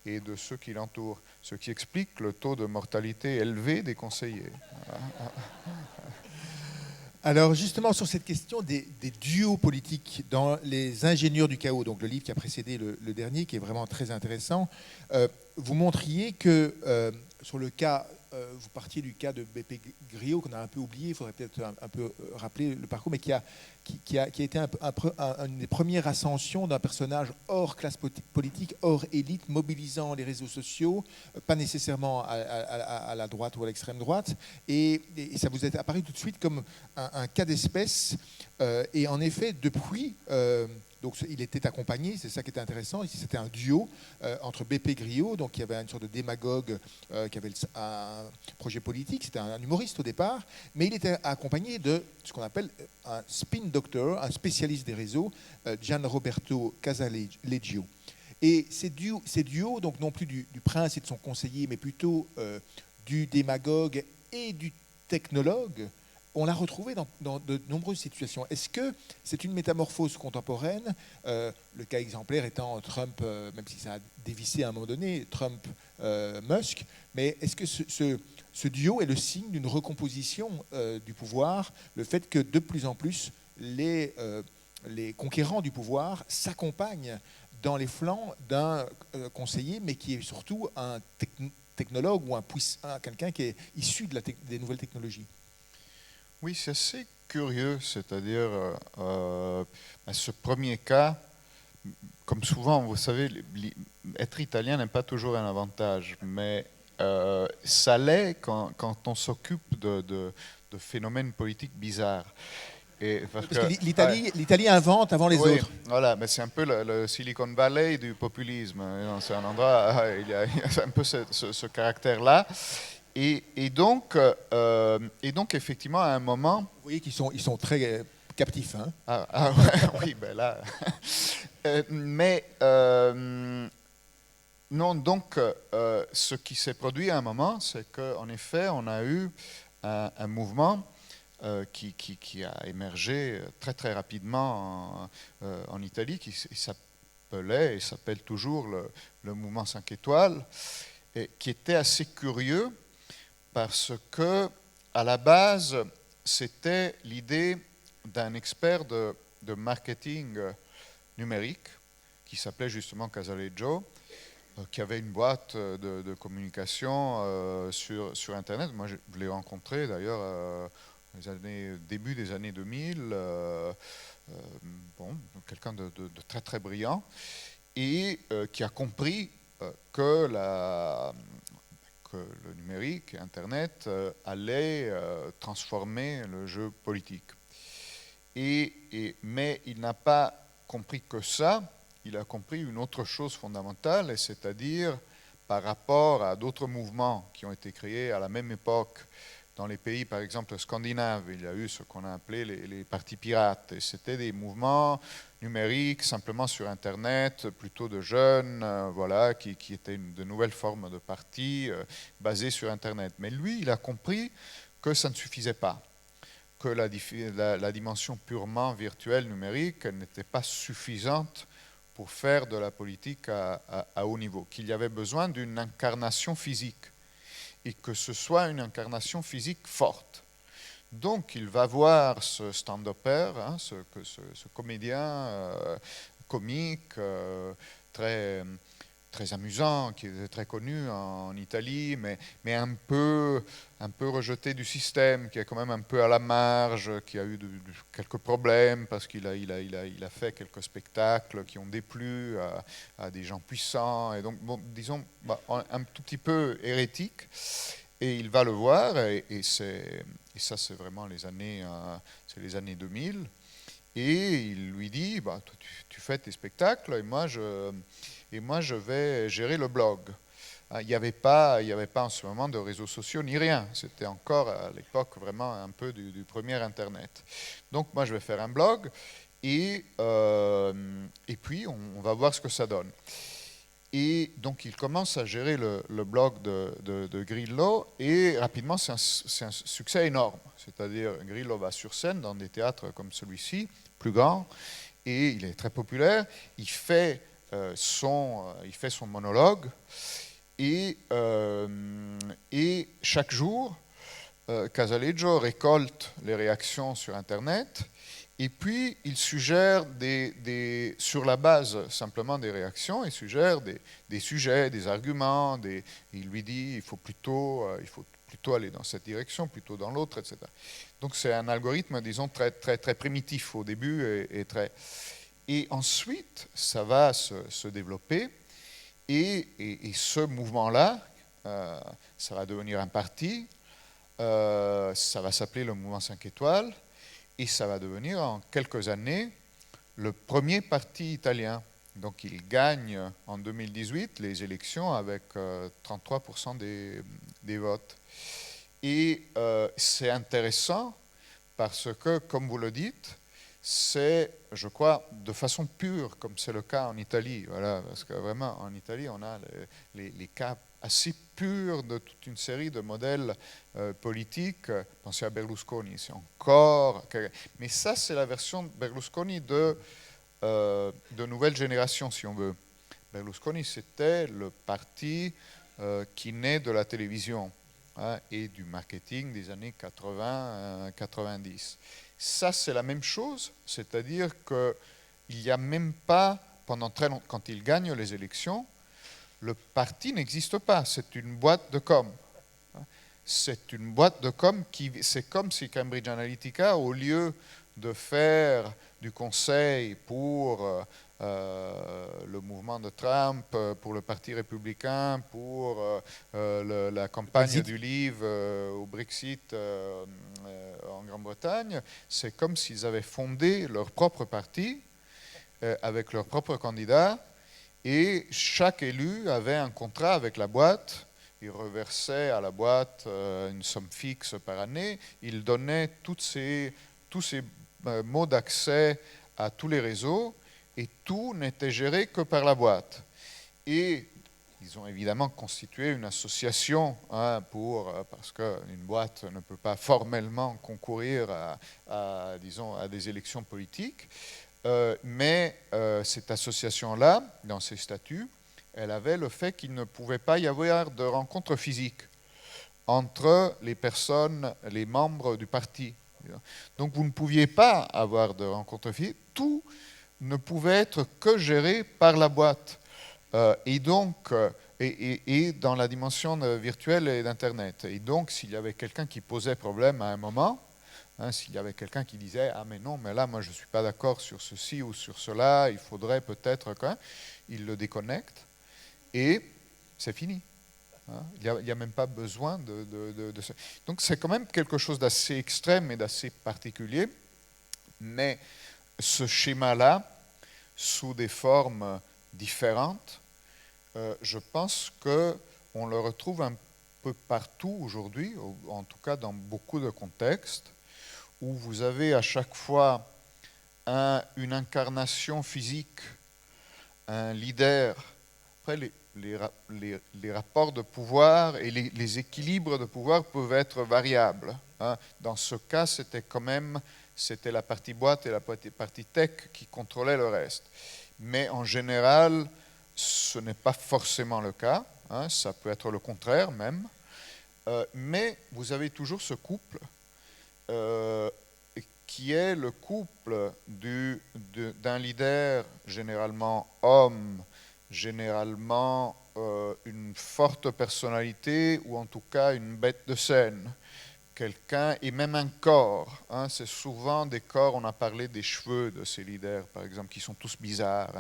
et de ceux qui l'entourent, ce qui explique le taux de mortalité élevé des conseillers. Alors justement sur cette question des duos politiques dans Les Ingénieurs du chaos, donc le livre qui a précédé le dernier, qui est vraiment très intéressant, vous montriez que sur le cas, vous partiez du cas de BP Grio qu'on a un peu oublié, il faudrait peut-être un peu rappeler le parcours, mais qui a été une des premières ascensions d'un personnage hors classe politique, hors élite, mobilisant les réseaux sociaux, pas nécessairement à la droite ou à l'extrême droite, et ça vous est apparu tout de suite comme un cas d'espèce, et en effet, depuis... donc il était accompagné, c'est ça qui était intéressant. Ici, c'était un duo entre BP Grio, donc qui avait une sorte de démagogue qui avait un projet politique. C'était un humoriste au départ, mais il était accompagné de ce qu'on appelle un spin doctor, un spécialiste des réseaux, Gianroberto Casaleggio. Et ces duos, donc non plus du prince et de son conseiller, mais plutôt du démagogue et du technologue, on l'a retrouvé dans de nombreuses situations. Est-ce que c'est une métamorphose contemporaine, le cas exemplaire étant Trump, même si ça a dévissé à un moment donné, Trump-Musk, mais est-ce que ce duo est le signe d'une recomposition du pouvoir, le fait que de plus en plus les conquérants du pouvoir s'accompagnent dans les flancs d'un conseiller, mais qui est surtout un technologue ou quelqu'un qui est issu des nouvelles technologies? Oui, c'est assez curieux, c'est-à-dire ce premier cas, comme souvent, vous savez, être italien n'est pas toujours un avantage, mais ça l'est quand on s'occupe de phénomènes politiques bizarres. Parce que l'Italie invente avant les autres. Voilà, mais c'est un peu le Silicon Valley du populisme. C'est un endroit, il y a un peu ce caractère-là. Et donc, effectivement, à un moment... Vous voyez qu'ils sont très captifs. Hein. Ouais, oui, ben là... mais Non, donc ce qui s'est produit à un moment, c'est qu'en effet, on a eu un mouvement qui a émergé très très rapidement en Italie, qui s'appelait et s'appelle toujours le mouvement 5 étoiles, et qui était assez curieux parce que à la base, c'était l'idée d'un expert de marketing numérique qui s'appelait justement Casaleggio, qui avait une boîte de communication sur Internet. Moi, je l'ai rencontré d'ailleurs début des années 2000. Bon, quelqu'un de très très brillant et qui a compris que le numérique et Internet allait transformer le jeu politique. Mais il n'a pas compris que ça, il a compris une autre chose fondamentale, c'est-à-dire par rapport à d'autres mouvements qui ont été créés à la même époque dans les pays, par exemple, scandinaves. Il y a eu ce qu'on a appelé les partis pirates. Et c'était des mouvements numériques, simplement sur Internet, plutôt de jeunes, voilà, qui étaient de nouvelles formes de partis basés sur Internet. Mais lui, il a compris que ça ne suffisait pas, que la dimension purement virtuelle numérique n'était pas suffisante pour faire de la politique à haut niveau, qu'il y avait besoin d'une incarnation physique, et que ce soit une incarnation physique forte. Donc il va voir ce stand-upper, hein, ce comédien comique, très amusant, qui est très connu en Italie, mais un peu rejeté du système, qui est quand même un peu à la marge, qui a eu quelques problèmes parce qu'il a fait quelques spectacles qui ont déplu à des gens puissants, et donc, bon, disons, un tout petit peu hérétique. Et il va le voir, et ça c'est vraiment les années 2000, et il lui dit, toi, tu fais tes spectacles, et moi je vais gérer le blog. Il n'y avait pas en ce moment de réseaux sociaux ni rien. C'était encore à l'époque vraiment un peu du premier Internet. Donc moi je vais faire un blog et puis on va voir ce que ça donne. Et donc il commence à gérer le blog de Grillo et rapidement c'est un succès énorme. C'est-à-dire Grillo va sur scène dans des théâtres comme celui-ci, plus grands, et il est très populaire. Il fait son monologue et chaque jour, Casaleggio récolte les réactions sur Internet et puis il suggère sur la base simplement des réactions, il suggère des sujets, des arguments, il lui dit il faut plutôt aller dans cette direction, plutôt dans l'autre, etc. Donc c'est un algorithme, disons, très, très, très primitif au début et ensuite ça va se développer. Et ce mouvement-là, ça va devenir un parti, ça va s'appeler le mouvement 5 étoiles, et ça va devenir en quelques années le premier parti italien. Donc il gagne en 2018 les élections avec 33% des votes. Et c'est intéressant parce que, comme vous le dites, c'est, je crois, de façon pure, comme c'est le cas en Italie. Voilà, parce que vraiment, en Italie, on a les cas assez purs de toute une série de modèles politiques. Pensez à Berlusconi, c'est encore... Mais ça, c'est la version Berlusconi de nouvelle génération, si on veut. Berlusconi, c'était le parti qui naît de la télévision et du marketing des années 80-90. Ça, c'est la même chose, c'est-à-dire qu'il n'y a même pas, pendant très longtemps, quand il gagne les élections, le parti n'existe pas, c'est une boîte de com. C'est une boîte de com c'est comme si Cambridge Analytica, au lieu de faire du conseil pour le mouvement de Trump, pour le Parti républicain, pour la campagne du livre au Brexit en Grande-Bretagne, c'est comme s'ils avaient fondé leur propre parti avec leur propre candidat, et chaque élu avait un contrat avec la boîte. Il reversait à la boîte une somme fixe par année. Il donnait tous ces mots d'accès à tous les réseaux, et tout n'était géré que par la boîte. Et ils ont évidemment constitué une association parce qu'une boîte ne peut pas formellement concourir disons, à des élections politiques. Mais cette association-là, dans ses statuts, elle avait le fait qu'il ne pouvait pas y avoir de rencontres physiques entre les personnes, les membres du parti. Donc vous ne pouviez pas avoir de rencontres physiques, tout ne pouvait être que géré par la boîte. Et donc, et dans la dimension virtuelle et d'Internet. Et donc, s'il y avait quelqu'un qui posait problème à un moment, s'il y avait quelqu'un qui disait « Ah mais non, mais là, moi je ne suis pas d'accord sur ceci ou sur cela, il faudrait peut-être quand même », il le déconnecte et c'est fini. Il n'y a même pas besoin de ça. Donc c'est quand même quelque chose d'assez extrême et d'assez particulier, mais ce schéma-là, sous des formes différentes, je pense qu'on le retrouve un peu partout aujourd'hui, en tout cas dans beaucoup de contextes, où vous avez à chaque fois une incarnation physique, un leader. Après, les rapports de pouvoir et les équilibres de pouvoir peuvent être variables. Dans ce cas, c'était la partie boîte et la partie tech qui contrôlaient le reste. Mais en général, ce n'est pas forcément le cas. Ça peut être le contraire même. Mais vous avez toujours ce couple qui est le couple d'un leader, généralement homme, généralement une forte personnalité ou en tout cas une bête de scène. Quelqu'un, et même un corps. C'est souvent des corps, on a parlé des cheveux de ces leaders, par exemple, qui sont tous bizarres.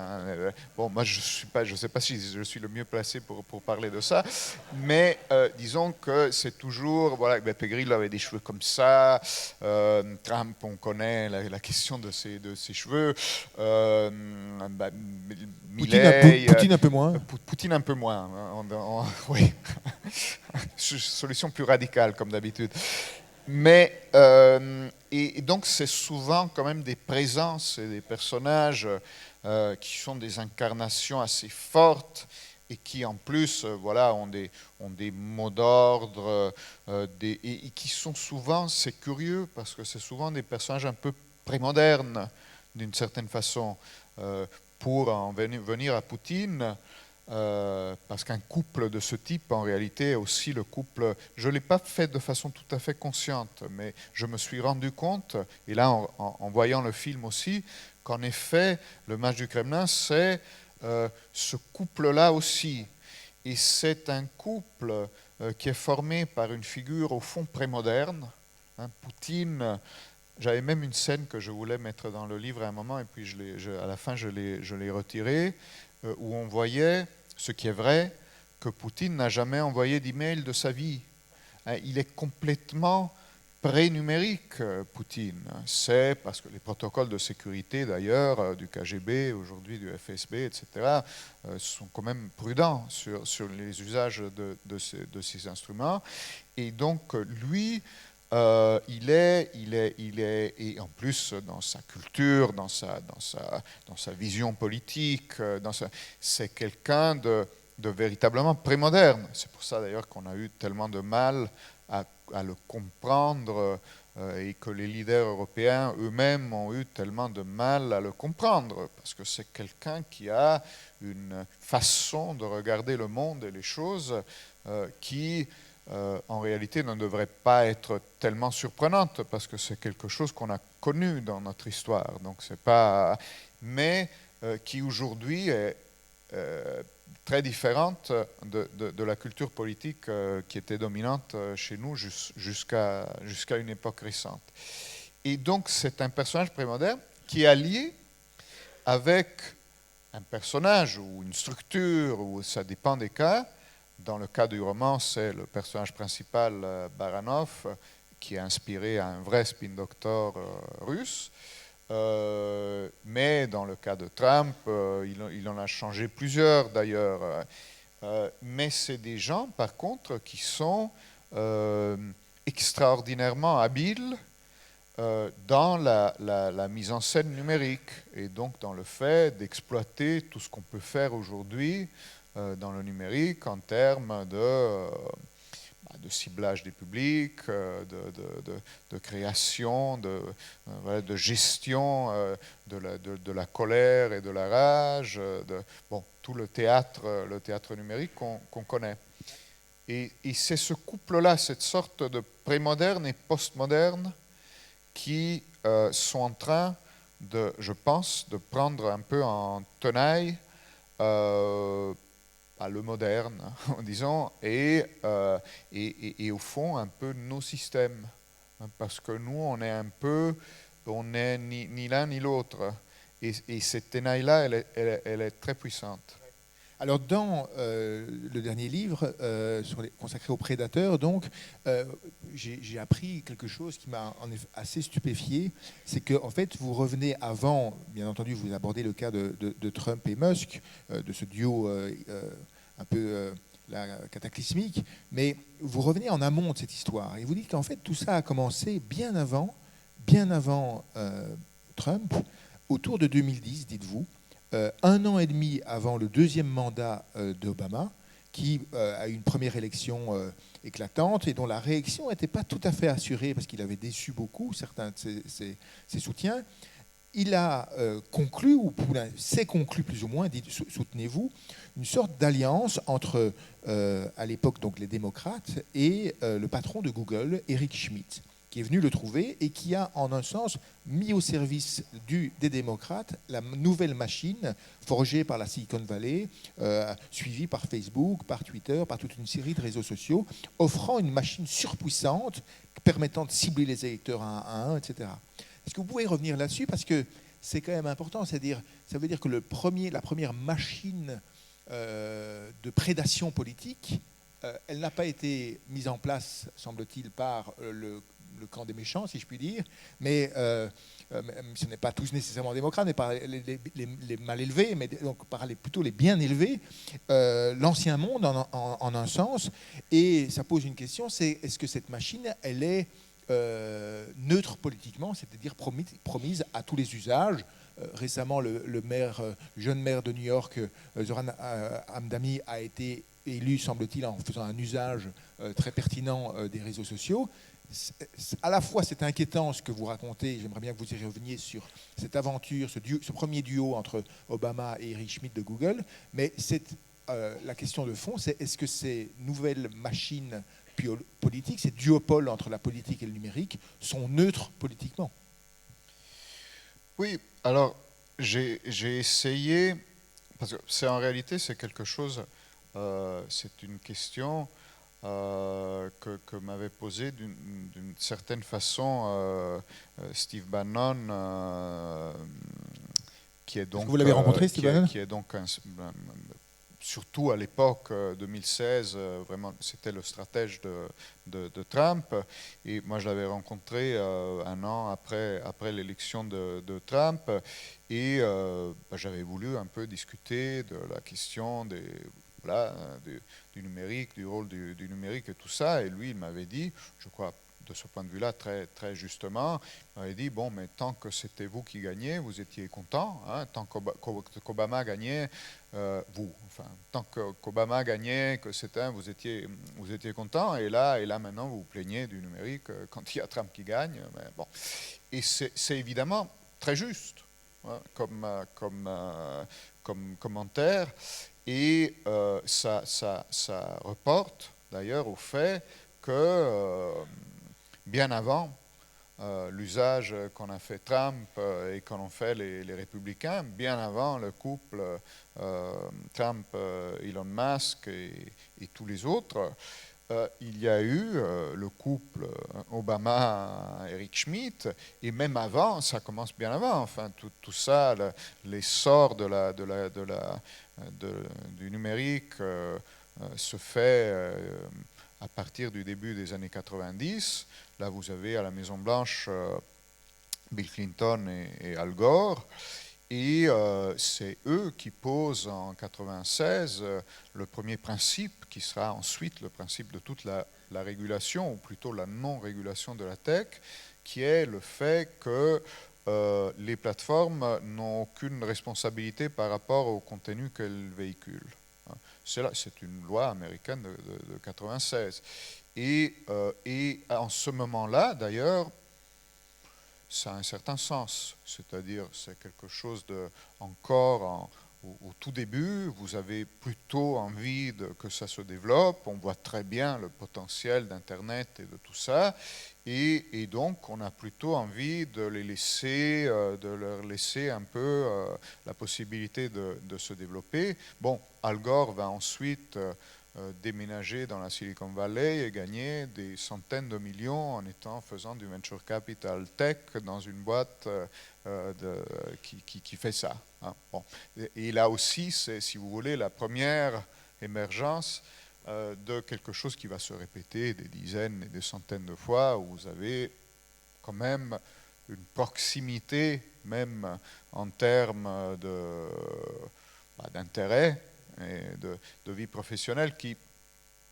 Bon, moi, je ne sais pas si je suis le mieux placé pour parler de ça, mais disons que c'est toujours, voilà, Pegrill avait des cheveux comme ça, Trump, on connaît la question de ses cheveux, Milei, Poutine un peu moins. Poutine un peu moins, oui. Solution plus radicale, comme d'habitude. Mais, et donc, c'est souvent quand même des présences et des personnages qui sont des incarnations assez fortes et qui, en plus, voilà, ont des mots d'ordre et qui sont souvent, c'est curieux, parce que c'est souvent des personnages un peu prémodernes, d'une certaine façon, pour en venir à Poutine. Parce qu'un couple de ce type, en réalité, est aussi le couple... Je ne l'ai pas fait de façon tout à fait consciente, mais je me suis rendu compte, et là, en voyant le film aussi, qu'en effet, le match du Kremlin, c'est ce couple-là aussi. Et c'est un couple qui est formé par une figure, au fond, prémoderne. Poutine... J'avais même une scène que je voulais mettre dans le livre à un moment, et puis à la fin, je l'ai retirée, où on voyait, ce qui est vrai, que Poutine n'a jamais envoyé d'email de sa vie. Il est complètement pré-numérique, Poutine. C'est parce que les protocoles de sécurité, d'ailleurs, du KGB, aujourd'hui du FSB, etc., sont quand même prudents sur les usages de ces instruments. Et donc, lui... il est, et en plus dans sa culture, dans sa vision politique, c'est quelqu'un de véritablement prémoderne. C'est pour ça d'ailleurs qu'on a eu tellement de mal à le comprendre et que les leaders européens eux-mêmes ont eu tellement de mal à le comprendre, parce que c'est quelqu'un qui a une façon de regarder le monde et les choses qui... en réalité ne devrait pas être tellement surprenante parce que c'est quelque chose qu'on a connu dans notre histoire. Donc c'est pas, mais qui aujourd'hui est très différente de la culture politique qui était dominante chez nous jusqu'à une époque récente. Et donc c'est un personnage prémoderne qui est allié avec un personnage ou une structure, ou ça dépend des cas. Dans le cas du roman, c'est le personnage principal, Baranov, qui est inspiré à un vrai spin doctor russe. Mais dans le cas de Trump, il en a changé plusieurs d'ailleurs. Mais c'est des gens, par contre, qui sont extraordinairement habiles dans la mise en scène numérique et donc dans le fait d'exploiter tout ce qu'on peut faire aujourd'hui dans le numérique en termes de ciblage des publics, de création, de gestion de la colère et de la rage, tout le théâtre numérique qu'on connaît. Et c'est ce couple-là, cette sorte de prémoderne et postmoderne qui sont en train, je pense, de prendre un peu en tenaille le moderne, disons, et au fond un peu nos systèmes. Parce que nous, on n'est ni l'un ni l'autre. Et cette tenaille-là, elle est très puissante. Alors, dans le dernier livre consacré aux prédateurs, donc, j'ai appris quelque chose qui m'a assez stupéfié. C'est qu'en fait, vous revenez avant, bien entendu, vous abordez le cas de Trump et Musk, de ce duo un peu cataclysmique, mais vous revenez en amont de cette histoire. Et vous dites qu'en fait, tout ça a commencé bien avant Trump, autour de 2010, dites-vous. 1 an et demi avant le deuxième mandat d'Obama, qui a eu une première élection éclatante et dont la réaction n'était pas tout à fait assurée parce qu'il avait déçu beaucoup certains de ses soutiens. Il a conclu, ou s'est conclu plus ou moins, soutenez-vous, une sorte d'alliance entre, à l'époque, donc les démocrates et le patron de Google, Eric Schmidt, qui est venu le trouver et qui a, en un sens, mis au service des démocrates la nouvelle machine forgée par la Silicon Valley, suivie par Facebook, par Twitter, par toute une série de réseaux sociaux, offrant une machine surpuissante permettant de cibler les électeurs un à un, etc. Est-ce que vous pouvez revenir là-dessus? Parce que c'est quand même important, c'est-à-dire, ça veut dire que la première machine de prédation politique, elle n'a pas été mise en place, semble-t-il, par le camp des méchants, si je puis dire, mais ce n'est pas tous nécessairement démocrates, mais par les mal élevés, mais donc par plutôt les bien élevés, l'ancien monde en un sens. Et ça pose une question, c'est est-ce que cette machine, elle est neutre politiquement, c'est-à-dire promise à tous les usages. Récemment, le jeune maire de New York, Zoran Hamdani, a été élu, semble-t-il, en faisant un usage très pertinent des réseaux sociaux. À la fois, c'est inquiétant ce que vous racontez, j'aimerais bien que vous y reveniez sur cette aventure, ce premier duo entre Obama et Eric Schmidt de Google, mais la question de fond, c'est est-ce que ces nouvelles machines politiques, ces duopoles entre la politique et le numérique, sont neutres politiquement? Oui, alors j'ai essayé, parce que en réalité c'est quelque chose, c'est une question que m'avait posée d'une certaine façon Steve Bannon, qui est donc... Est-ce que vous l'avez rencontré, Steve Bannon? Qui est donc surtout à l'époque 2016, vraiment, c'était le stratège de Trump. Et moi, je l'avais rencontré 1 an après l'élection de Trump. Et j'avais voulu un peu discuter de la question du numérique, du rôle du numérique et tout ça. Et lui, il m'avait dit, je crois, de ce point de vue-là, très, très justement, il m'avait dit, bon, mais tant que c'était vous qui gagnez, vous étiez content, hein, tant qu'Obama gagnait, tant qu'Obama gagnait, que c'était, vous étiez content, et là maintenant vous vous plaignez du numérique quand il y a Trump qui gagne. Mais bon. Et c'est évidemment très juste, hein, comme commentaire, et ça reporte d'ailleurs au fait que bien avant l'usage qu'en a fait Trump et qu'en ont fait les républicains, bien avant le couple Trump, Elon Musk et tous les autres, il y a eu le couple Obama-Eric Schmidt, et même avant, ça commence bien avant, enfin tout ça, l'essor du numérique se fait à partir du début des années 90. Là, vous avez à la Maison-Blanche Bill Clinton et Al Gore. Et c'est eux qui posent en 96 le premier principe, qui sera ensuite le principe de toute la régulation, ou plutôt la non-régulation de la tech, qui est le fait que les plateformes n'ont aucune responsabilité par rapport au contenu qu'elles véhiculent. C'est une loi américaine de 96. Et en ce moment-là, d'ailleurs, ça a un certain sens. C'est-à-dire, c'est quelque chose de encore au tout début. Vous avez plutôt envie que ça se développe. On voit très bien le potentiel d'Internet et de tout ça. Et donc, on a plutôt envie de leur laisser un peu la possibilité de se développer. Bon, Al Gore va ensuite déménager dans la Silicon Valley et gagner des centaines de millions en faisant du venture capital tech dans une boîte qui fait ça. Hein. Bon. Et là aussi, c'est, si vous voulez, la première émergence de quelque chose qui va se répéter des dizaines et des centaines de fois, où vous avez quand même une proximité, même en termes d'intérêt et de vie professionnelle, qui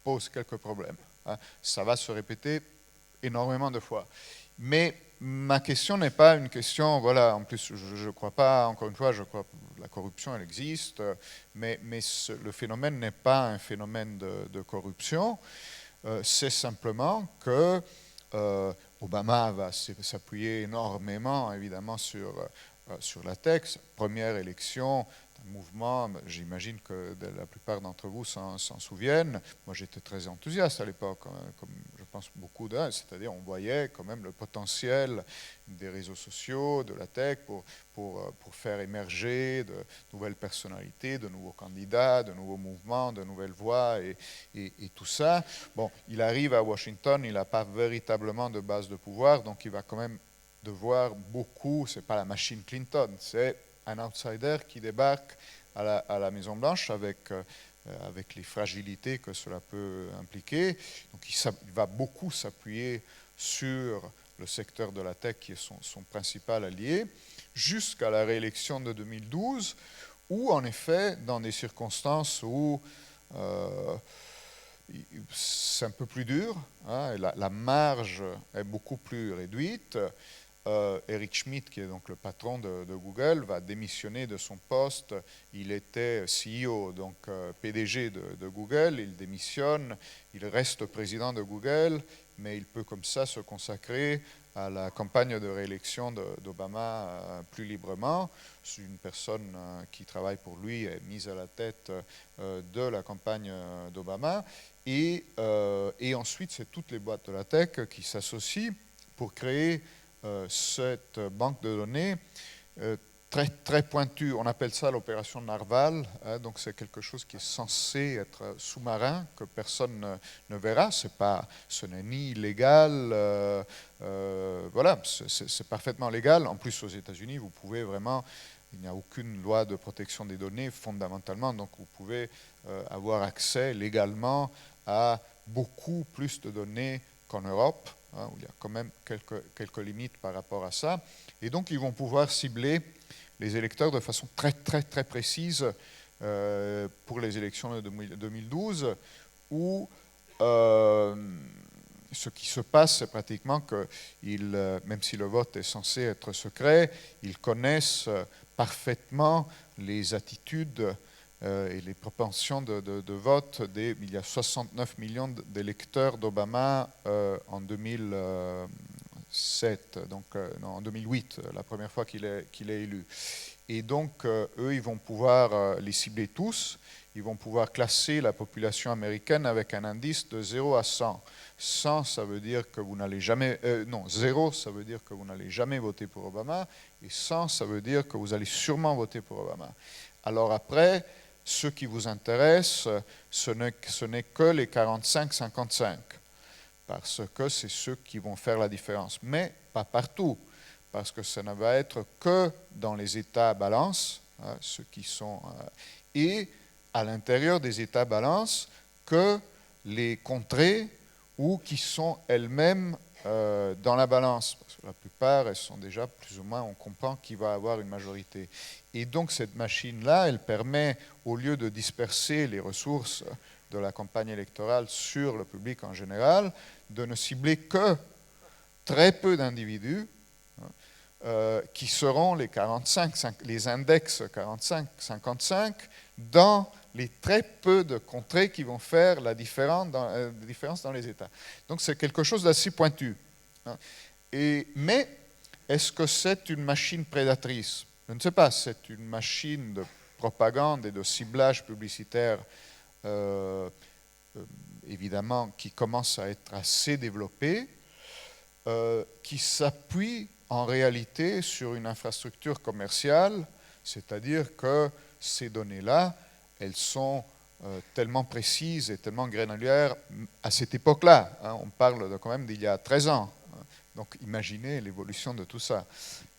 pose quelques problèmes. Hein. Ça va se répéter énormément de fois. Mais ma question n'est pas une question, voilà, en plus je ne crois pas, encore une fois, je crois que la corruption elle existe, mais le phénomène n'est pas un phénomène de corruption, c'est simplement que Obama va s'appuyer énormément évidemment sur la tech. Première élection, un mouvement, j'imagine que la plupart d'entre vous s'en souviennent. Moi j'étais très enthousiaste à l'époque, comme je pense beaucoup d'eux, c'est-à-dire on voyait quand même le potentiel des réseaux sociaux, de la tech pour faire émerger de nouvelles personnalités, de nouveaux candidats, de nouveaux mouvements, de nouvelles voix et tout ça. Bon, il arrive à Washington, il n'a pas véritablement de base de pouvoir, donc il va quand même devoir beaucoup, c'est pas la machine Clinton, c'est un outsider qui débarque à la Maison-Blanche avec les fragilités que cela peut impliquer. Donc il va beaucoup s'appuyer sur le secteur de la tech qui est son principal allié, jusqu'à la réélection de 2012, où en effet, dans des circonstances où c'est un peu plus dur, hein, et la marge est beaucoup plus réduite, Eric Schmidt, qui est donc le patron de Google, va démissionner de son poste. Il était CEO, donc PDG de Google, il démissionne, il reste président de Google, mais il peut comme ça se consacrer à la campagne de réélection d'Obama plus librement. C'est une personne qui travaille pour lui est mise à la tête de la campagne d'Obama. Et ensuite, c'est toutes les boîtes de la tech qui s'associent pour créer cette banque de données très, très pointue. On appelle ça l'opération Narval, hein, donc c'est quelque chose qui est censé être sous-marin, que personne ne verra. Ce n'est ni illégal, voilà, c'est parfaitement légal. En plus, aux États-Unis, vous pouvez vraiment, il n'y a aucune loi de protection des données fondamentalement, donc vous pouvez avoir accès légalement à beaucoup plus de données qu'en Europe, hein, où il y a quand même quelques limites par rapport à ça. Et donc, ils vont pouvoir cibler les électeurs de façon très, très, très précise pour les élections de 2012, où ce qui se passe, c'est pratiquement que, même si le vote est censé être secret, ils connaissent parfaitement les attitudes et les propensions de vote. Il y a 69 millions d'électeurs d'Obama en 2007, donc en 2008, la première fois qu'il est élu. Et donc, eux, ils vont pouvoir les cibler tous. Ils vont pouvoir classer la population américaine avec un indice de 0 à 100. 100, ça veut dire que vous n'allez jamais... non, 0, ça veut dire que vous n'allez jamais voter pour Obama. Et 100, ça veut dire que vous allez sûrement voter pour Obama. Alors après, ce qui vous intéresse, ce n'est que les 45-55, parce que c'est ceux qui vont faire la différence. Mais pas partout, parce que ça ne va être que dans les États à balance, hein, ceux qui sont... et à l'intérieur des États à balance, que les contrées ou qui sont elles-mêmes dans la balance. Parce que la plupart, elles sont déjà plus ou moins, on comprend qui va avoir une majorité. Et donc cette machine-là, elle permet, au lieu de disperser les ressources de la campagne électorale sur le public en général, de ne cibler que très peu d'individus qui seront les 45, les index 45-55 dans les très peu de contrées qui vont faire la différence dans les États. Donc c'est quelque chose d'assez pointu. Hein. Mais est-ce que c'est une machine prédatrice? Je ne sais pas, c'est une machine de propagande et de ciblage publicitaire évidemment qui commence à être assez développée, qui s'appuie en réalité sur une infrastructure commerciale, c'est-à-dire que ces données-là, elles sont tellement précises et tellement granulaires à cette époque-là. Hein, on parle quand même d'il y a 13 ans. Donc imaginez l'évolution de tout ça.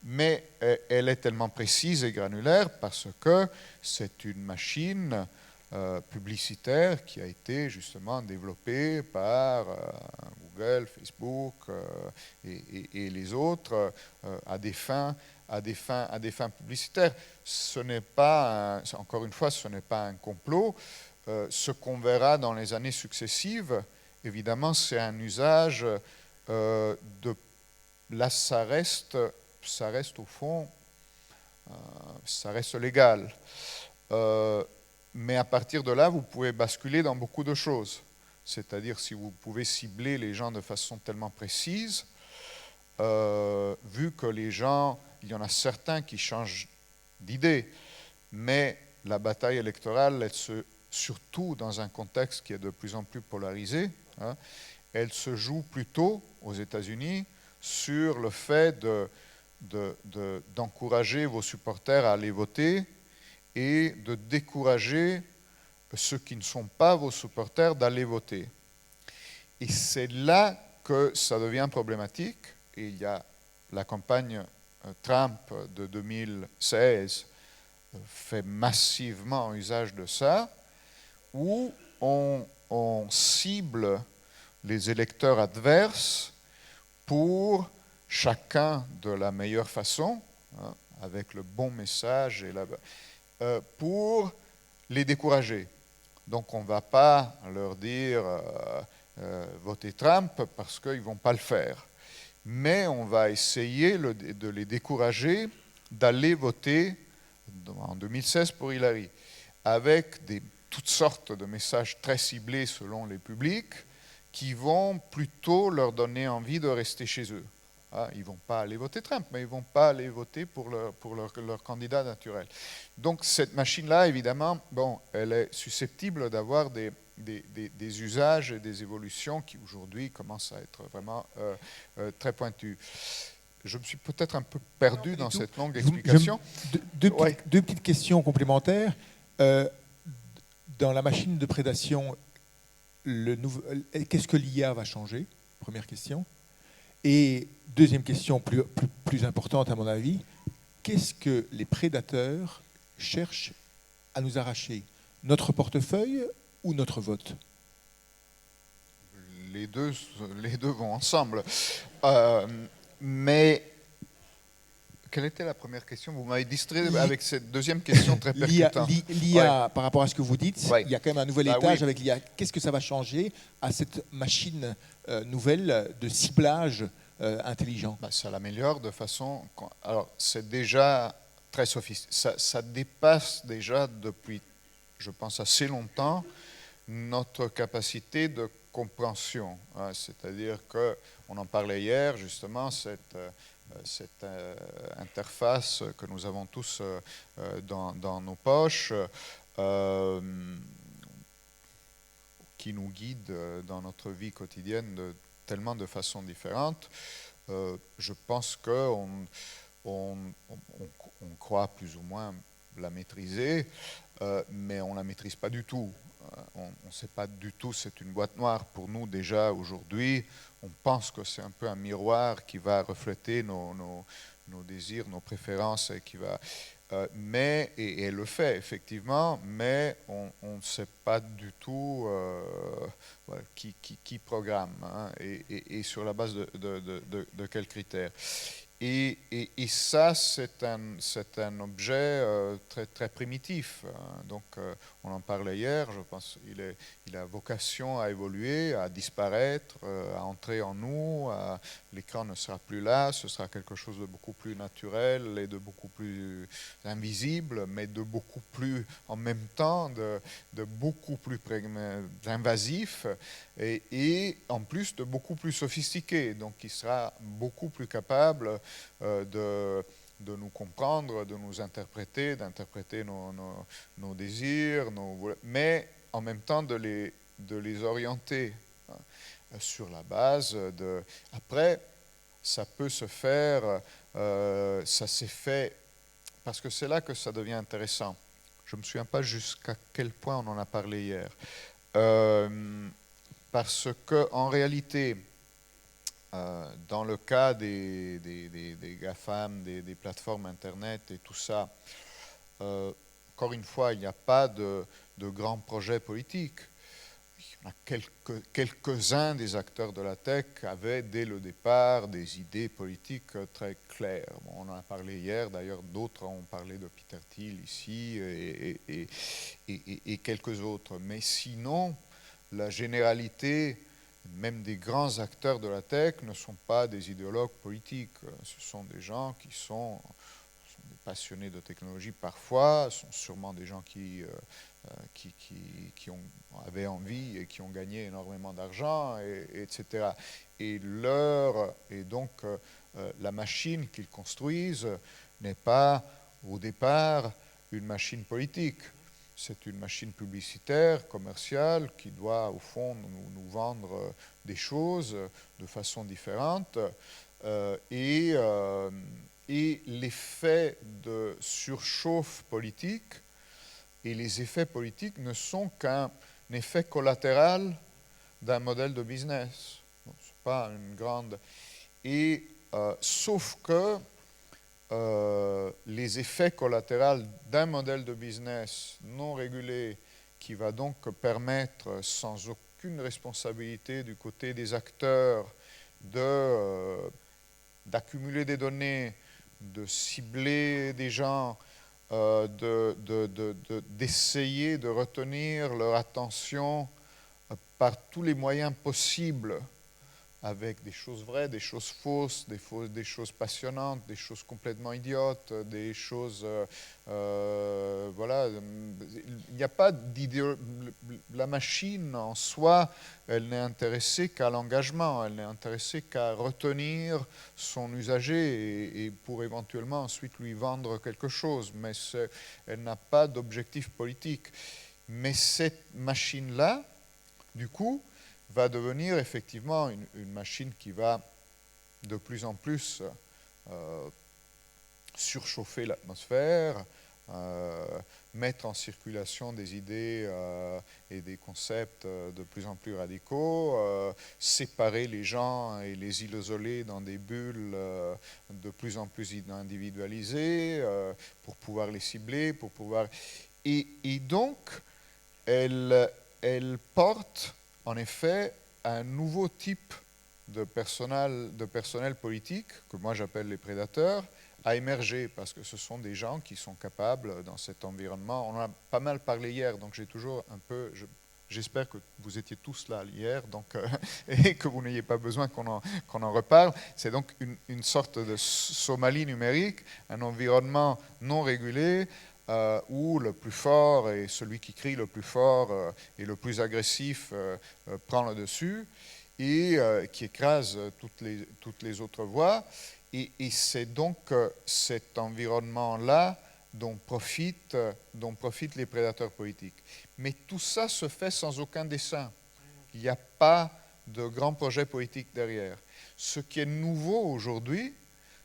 Mais elle est tellement précise et granulaire parce que c'est une machine publicitaire qui a été justement développée par Google, Facebook et les autres à des fins publicitaires. Ce n'est pas, encore une fois, ce n'est pas un complot. Ce qu'on verra dans les années successives, évidemment, c'est un usage de... Là, ça reste au fond, ça reste légal. Mais à partir de là, vous pouvez basculer dans beaucoup de choses. C'est-à-dire si vous pouvez cibler les gens de façon tellement précise, vu que les gens, il y en a certains qui changent d'idée, mais la bataille électorale, surtout dans un contexte qui est de plus en plus polarisé, hein, elle se joue plutôt aux États-Unis sur le fait d'encourager vos supporters à aller voter et de décourager ceux qui ne sont pas vos supporters d'aller voter. Et c'est là que ça devient problématique. Et il y a la campagne Trump de 2016 fait massivement usage de ça, où on cible les électeurs adverses pour chacun de la meilleure façon, hein, avec le bon message, pour les décourager. Donc on ne va pas leur dire votez Trump parce qu'ils ne vont pas le faire. Mais on va essayer de les décourager d'aller voter en 2016 pour Hillary, avec toutes sortes de messages très ciblés selon les publics, qui vont plutôt leur donner envie de rester chez eux. Ils ne vont pas aller voter Trump, mais ils ne vont pas aller voter pour leur candidat naturel. Donc cette machine-là, évidemment, elle est susceptible d'avoir des usages et des évolutions qui aujourd'hui commencent à être vraiment très pointues. Je me suis peut-être un peu perdu dans cette longue explication. Deux petites questions complémentaires. Dans la machine de prédation, qu'est-ce que l'IA va changer? Première question. Et deuxième question plus importante à mon avis, qu'est-ce que les prédateurs cherchent à nous arracher? Notre portefeuille ou notre vote? Les deux vont ensemble. Mais quelle était la première question? Vous m'avez distrait avec cette deuxième question très percutante. L'IA, par rapport à ce que vous dites, ouais. Il y a quand même un nouvel étage avec l'IA. Qu'est-ce que ça va changer à cette machine nouvelle de ciblage intelligent? Ça l'améliore de façon... Alors, c'est déjà très sophistiqué. Ça dépasse déjà depuis, je pense, assez longtemps notre capacité de compréhension. Hein. C'est-à-dire qu'on en parlait hier, justement, cette interface que nous avons tous dans nos poches, qui nous guide dans notre vie quotidienne tellement de façons différentes. Je pense qu'on croit plus ou moins la maîtriser, mais on ne la maîtrise pas du tout. On ne sait pas du tout, c'est une boîte noire pour nous déjà aujourd'hui. On pense que c'est un peu un miroir qui va refléter nos désirs, nos préférences, et qui va... et elle le fait effectivement, mais on ne sait pas du tout qui programme, hein, et sur la base de quels critères. Et ça, c'est un objet très, très primitif. Donc, on en parlait hier, je pense il a vocation à évoluer, à disparaître, à entrer en nous. L'écran ne sera plus là, ce sera quelque chose de beaucoup plus naturel et de beaucoup plus invisible, mais de beaucoup plus, en même temps, de beaucoup plus invasif et en plus de beaucoup plus sophistiqué. Donc, il sera beaucoup plus capable de nous comprendre, de nous interpréter, d'interpréter nos désirs, mais en même temps de les orienter sur la base de... Après, ça peut se faire, ça s'est fait, parce que c'est là que ça devient intéressant. Je ne me souviens pas jusqu'à quel point on en a parlé hier. Parce qu'en réalité, dans le cas des GAFAM, des plateformes Internet et tout ça, encore une fois, il n'y a pas de grands projets politiques. Il y en a quelques-uns des acteurs de la tech avaient dès le départ des idées politiques très claires. Bon, on en a parlé hier, d'ailleurs d'autres ont parlé de Peter Thiel ici et quelques autres. Mais sinon, la généralité, même des grands acteurs de la tech, ne sont pas des idéologues politiques. Ce sont des gens qui sont des passionnés de technologie parfois, sont sûrement des gens qui avaient envie et qui ont gagné énormément d'argent, etc. Et donc la machine qu'ils construisent n'est pas au départ une machine politique. C'est une machine publicitaire, commerciale, qui doit, au fond, nous vendre des choses de façon différente. Et l'effet de surchauffe politique et les effets politiques ne sont qu'un effet collatéral d'un modèle de business. Bon, c'est pas une grande... Et sauf que les effets collatéraux d'un modèle de business non régulé qui va donc permettre, sans aucune responsabilité du côté des acteurs, d'accumuler des données, de cibler des gens, d'essayer de retenir leur attention par tous les moyens possibles, avec des choses vraies, des choses fausses, des choses passionnantes, des choses complètement idiotes, des choses... voilà, il n'y a pas d'idéologie. La machine en soi, elle n'est intéressée qu'à l'engagement, elle n'est intéressée qu'à retenir son usager et pour éventuellement ensuite lui vendre quelque chose, mais elle n'a pas d'objectif politique. Mais cette machine-là, du coup, va devenir effectivement une machine qui va de plus en plus surchauffer l'atmosphère, mettre en circulation des idées et des concepts de plus en plus radicaux, séparer les gens et les isoler dans des bulles de plus en plus individualisées pour pouvoir les cibler, pour pouvoir... Et donc, elle porte en effet un nouveau type de personnel politique, que moi j'appelle les prédateurs, à émerger, parce que ce sont des gens qui sont capables, dans cet environnement, on en a pas mal parlé hier, donc j'ai toujours un peu... J'espère que vous étiez tous là hier, donc, et que vous n'ayez pas besoin qu'on en reparle. C'est donc une sorte de Somalie numérique, un environnement non régulé, où le plus fort et celui qui crie le plus fort et le plus agressif prend le dessus et qui écrase toutes les autres voix. Et c'est donc cet environnement-là dont profitent les prédateurs politiques. Mais tout ça se fait sans aucun dessein. Il n'y a pas de grand projet politique derrière. Ce qui est nouveau aujourd'hui,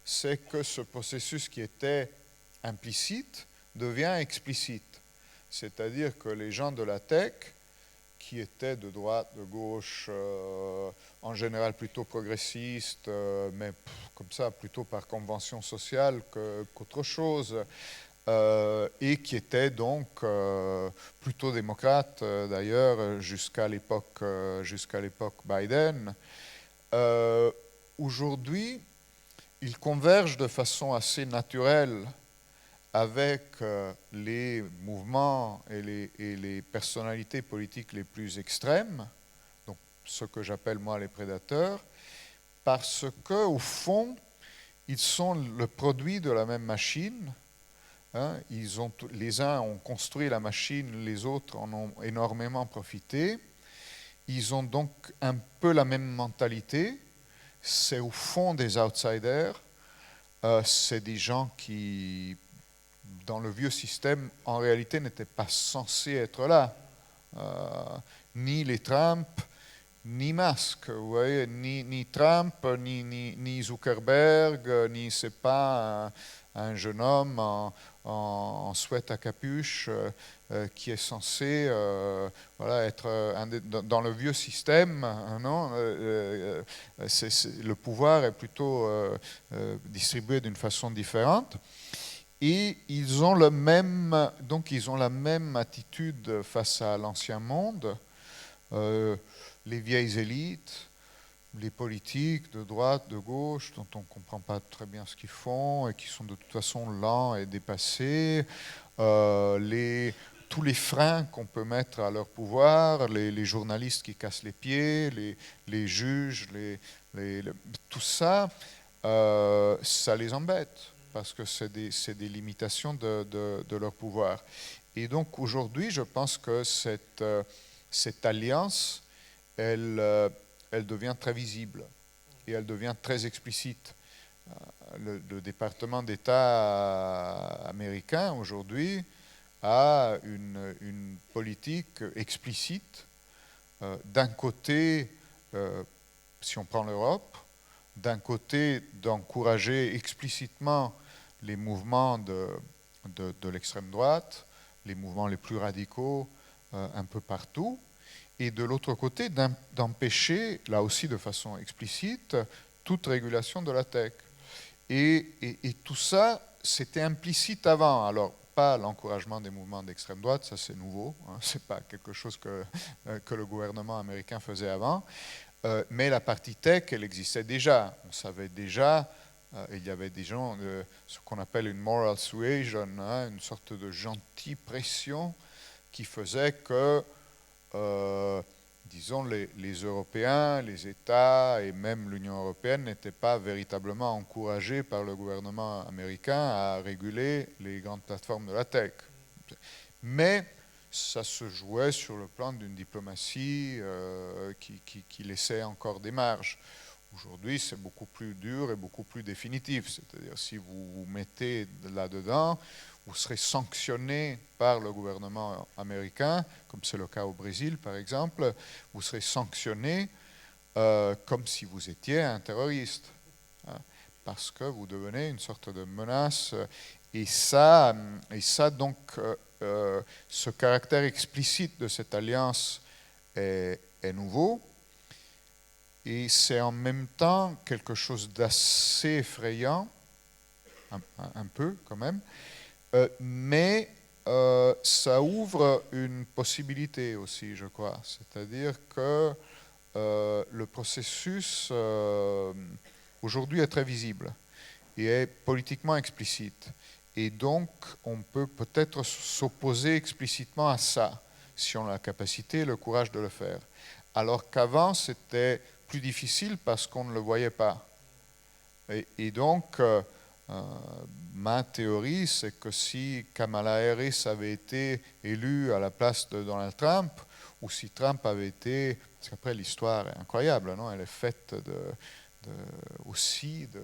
c'est que ce processus qui était implicite devient explicite. C'est-à-dire que les gens de la tech, qui étaient de droite, de gauche, en général plutôt progressistes, mais comme ça, plutôt par convention sociale qu'autre chose, et qui étaient donc plutôt démocrates, d'ailleurs, jusqu'à l'époque Biden. Aujourd'hui, ils convergent de façon assez naturelle avec les mouvements et les personnalités politiques les plus extrêmes, donc ce que j'appelle moi les prédateurs, parce qu'au fond, ils sont le produit de la même machine. Hein, les uns ont construit la machine, les autres en ont énormément profité. Ils ont donc un peu la même mentalité. C'est au fond des outsiders. C'est des gens qui, dans le vieux système, en réalité n'étaient pas censés être là. Ni les Trump, ni Musk, vous voyez, ni Trump, ni Zuckerberg, ni c'est pas un jeune homme en sweat à capuche qui est censé voilà, être dans le vieux système. Non, le pouvoir est plutôt distribué d'une façon différente. Et ils ont donc ils ont la même attitude face à l'ancien monde. Les vieilles élites, les politiques de droite, de gauche, dont on ne comprend pas très bien ce qu'ils font et qui sont de toute façon lents et dépassés, tous les freins qu'on peut mettre à leur pouvoir, les journalistes qui cassent les pieds, les juges, tout ça, ça les embête parce que c'est des limitations de leur pouvoir. Et donc aujourd'hui, je pense que cette alliance, elle devient très visible et elle devient très explicite. Le département d'État américain aujourd'hui a une politique explicite. D'un côté, si on prend l'Europe, d'un côté d'encourager explicitement les mouvements de l'extrême droite, les mouvements les plus radicaux un peu partout, et de l'autre côté, d'empêcher, là aussi de façon explicite, toute régulation de la tech. Et tout ça, c'était implicite avant. Alors, pas l'encouragement des mouvements d'extrême droite, ça c'est nouveau, hein, c'est pas quelque chose que le gouvernement américain faisait avant, mais la partie tech, elle existait déjà. On savait déjà, il y avait des gens, ce qu'on appelle une moral suasion, hein, une sorte de gentille pression qui faisait que disons, les Européens, les États et même l'Union européenne n'étaient pas véritablement encouragés par le gouvernement américain à réguler les grandes plateformes de la tech. Mais ça se jouait sur le plan d'une diplomatie qui laissait encore des marges. Aujourd'hui, c'est beaucoup plus dur et beaucoup plus définitif. C'est-à-dire, si vous vous mettez là-dedans, vous serez sanctionné par le gouvernement américain, comme c'est le cas au Brésil par exemple, vous serez sanctionné comme si vous étiez un terroriste, hein, parce que vous devenez une sorte de menace. Et ça donc, ce caractère explicite de cette alliance est nouveau, et c'est en même temps quelque chose d'assez effrayant, un peu quand même, mais ça ouvre une possibilité aussi, je crois. C'est-à-dire que le processus aujourd'hui est très visible et est politiquement explicite. Et donc, on peut peut-être s'opposer explicitement à ça, si on a la capacité et le courage de le faire. Alors qu'avant, c'était plus difficile parce qu'on ne le voyait pas. Et donc, ma théorie, c'est que si Kamala Harris avait été élue à la place de Donald Trump, ou si Trump avait été... Parce qu'après, l'histoire est incroyable, non? Elle est faite aussi de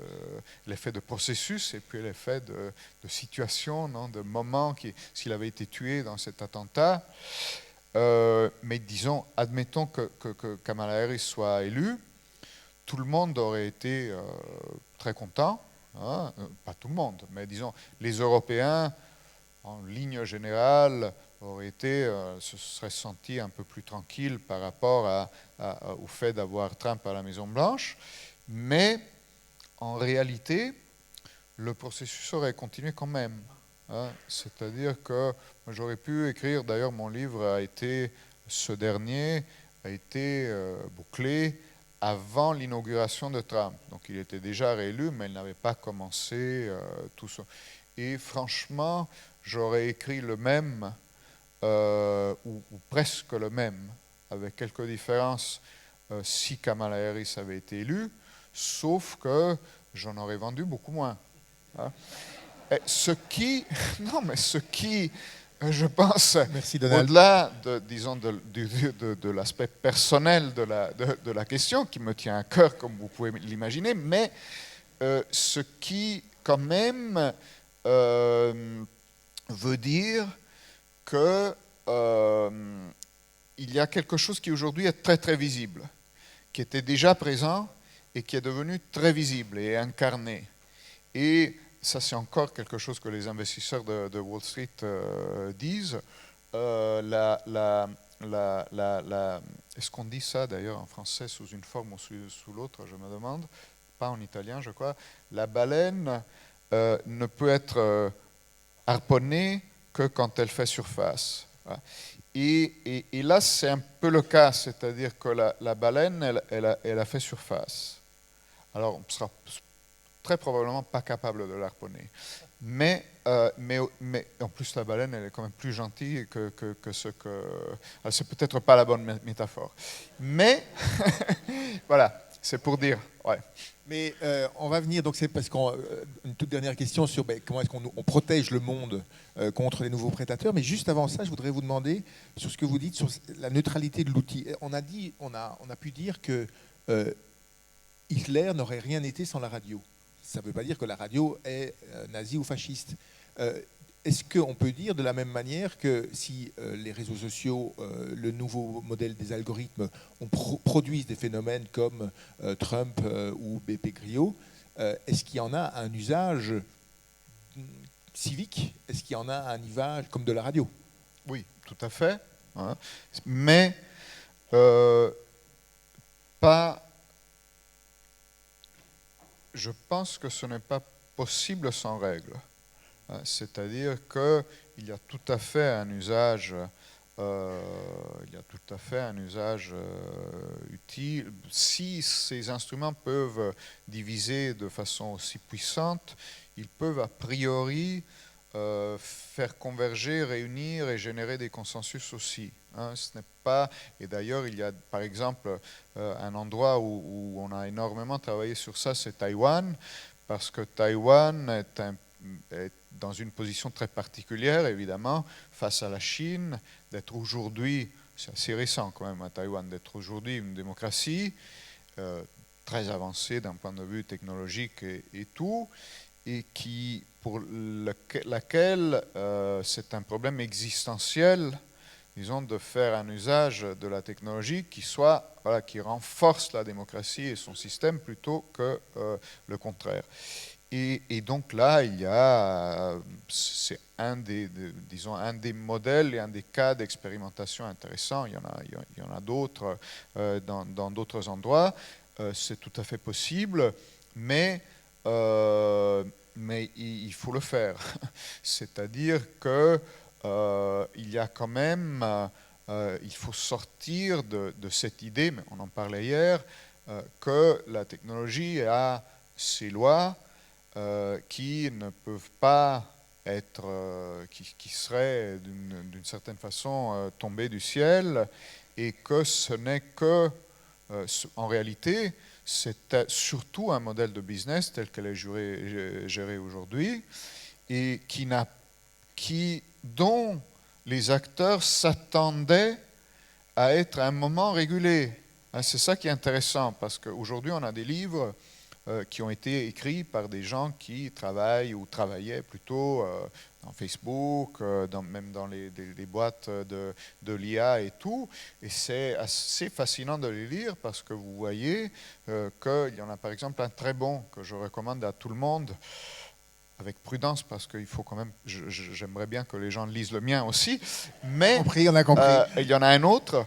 l'effet de processus, et puis elle est faite de situations, non? De moments, s'il avait été tué dans cet attentat. Mais disons, admettons que Kamala Harris soit élue, tout le monde aurait été très content. Hein, pas tout le monde, mais disons, les Européens, en ligne générale, se seraient sentis un peu plus tranquilles par rapport au fait d'avoir Trump à la Maison-Blanche. Mais, en réalité, le processus aurait continué quand même. Hein, c'est-à-dire que j'aurais pu écrire, d'ailleurs mon livre ce dernier a été bouclé avant l'inauguration de Trump. Donc il était déjà réélu, mais il n'avait pas commencé tout ça. Et franchement, j'aurais écrit le même, ou presque le même, avec quelques différences, si Kamala Harris avait été élue, sauf que j'en aurais vendu beaucoup moins. Hein. Ce qui, je pense, au-delà de l'aspect personnel de la question, qui me tient à cœur, comme vous pouvez l'imaginer, mais ce qui, quand même, veut dire que il y a quelque chose qui aujourd'hui est très très visible, qui était déjà présent et qui est devenu très visible et incarné. Et ça, c'est encore quelque chose que les investisseurs de Wall Street disent. Est-ce qu'on dit ça d'ailleurs en français sous une forme ou sous l'autre, je me demande, pas en italien je crois. La baleine ne peut être harponnée que quand elle fait surface. Et là, c'est un peu le cas, c'est-à-dire que la baleine, elle a fait surface. Alors, on sera très probablement pas capable de l'harponner. Mais en plus, la baleine, elle est quand même plus gentille que ce que... C'est peut-être pas la bonne métaphore. Mais, voilà, c'est pour dire, ouais. Mais on va venir, donc c'est parce qu'une toute dernière question sur comment est-ce qu'on protège le monde contre les nouveaux prédateurs. Mais juste avant ça, je voudrais vous demander sur ce que vous dites sur la neutralité de l'outil. On a pu dire que Hitler n'aurait rien été sans la radio. Ça ne veut pas dire que la radio est nazie ou fasciste. Est-ce qu'on peut dire de la même manière que si les réseaux sociaux, le nouveau modèle des algorithmes produisent des phénomènes comme Trump ou BP Grio, est-ce qu'il y en a un usage civique? Est-ce qu'il y en a un usage comme de la radio? Oui, tout à fait. Hein. Mais pas... Je pense que ce n'est pas possible sans règle. C'est-à-dire qu'il y a tout à fait un usage, utile. Si ces instruments peuvent diviser de façon aussi puissante, ils peuvent a priori faire converger, réunir et générer des consensus aussi. Hein, ce n'est pas, et d'ailleurs il y a par exemple un endroit où on a énormément travaillé sur ça, c'est Taïwan, parce que Taïwan est dans une position très particulière évidemment face à la Chine, d'être aujourd'hui, c'est assez récent quand même à Taïwan, d'être aujourd'hui une démocratie très avancée d'un point de vue technologique et tout, et pour laquelle c'est un problème existentiel, disons, de faire un usage de la technologie qui renforce la démocratie et son système plutôt que le contraire. Et donc là, c'est un des modèles et un des cas d'expérimentation intéressants. Il y en a d'autres dans d'autres endroits. C'est tout à fait possible, mais il faut le faire. C'est-à-dire que il y a quand même, il faut sortir de cette idée, mais on en parlait hier, que la technologie a ses lois qui ne peuvent pas être, qui seraient d'une certaine façon tombées du ciel, et que ce n'est que, en réalité, c'est surtout un modèle de business tel qu'elle est gérée aujourd'hui, et dont les acteurs s'attendaient à être à un moment régulés. C'est ça qui est intéressant, parce qu'aujourd'hui, on a des livres qui ont été écrits par des gens qui travaillent ou travaillaient plutôt dans Facebook, même dans les boîtes de l'IA et tout. Et c'est assez fascinant de les lire parce que vous voyez qu'il y en a par exemple un très bon que je recommande à tout le monde, avec prudence parce qu'il faut quand même, j'aimerais bien que les gens lisent le mien aussi, mais on a compris. Il y en a un autre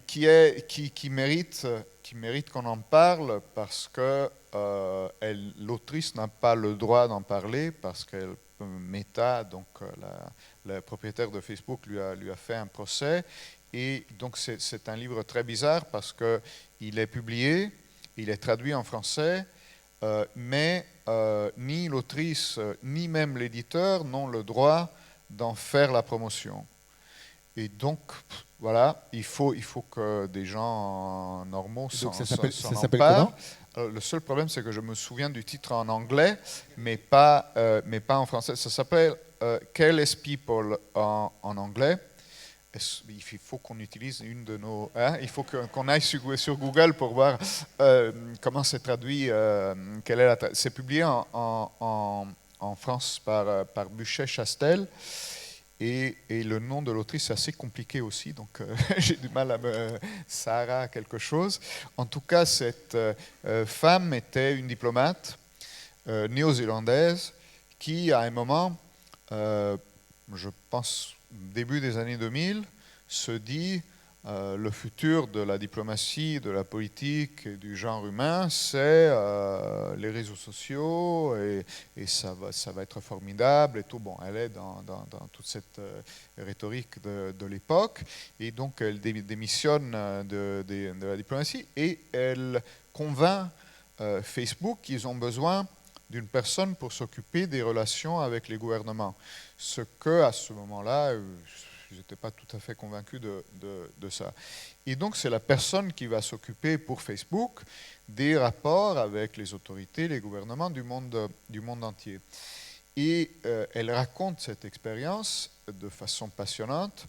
qui mérite qu'on en parle parce que l'autrice n'a pas le droit d'en parler parce qu'elle Meta, donc le propriétaire de Facebook, lui a fait un procès. Et donc c'est un livre très bizarre parce qu'il est publié, il est traduit en français, mais ni l'autrice, ni même l'éditeur n'ont le droit d'en faire la promotion. Et donc, voilà, il faut que des gens normaux s'en emparent. Le seul problème, c'est que je me souviens du titre en anglais, mais pas en français. Ça s'appelle Careless People en anglais. Il faut qu'on utilise une de nos... il faut qu'on aille sur Google pour voir comment c'est traduit. C'est publié en France par Buchet-Chastel. Et le nom de l'autrice est assez compliqué aussi, donc j'ai du mal à Sarah quelque chose. En tout cas, cette femme était une diplomate néo-zélandaise qui, à un moment, je pense début des années 2000, se dit le futur de la diplomatie, de la politique et du genre humain, c'est les réseaux sociaux et ça va être formidable et tout. Bon, elle est dans toute cette rhétorique de l'époque et donc elle démissionne de la diplomatie et elle convainc Facebook qu'ils ont besoin d'une personne pour s'occuper des relations avec les gouvernements. Ce que, à ce moment-là, je n'étais pas tout à fait convaincu de ça. Et donc, c'est la personne qui va s'occuper pour Facebook des rapports avec les autorités, les gouvernements du monde entier. Et elle raconte cette expérience de façon passionnante.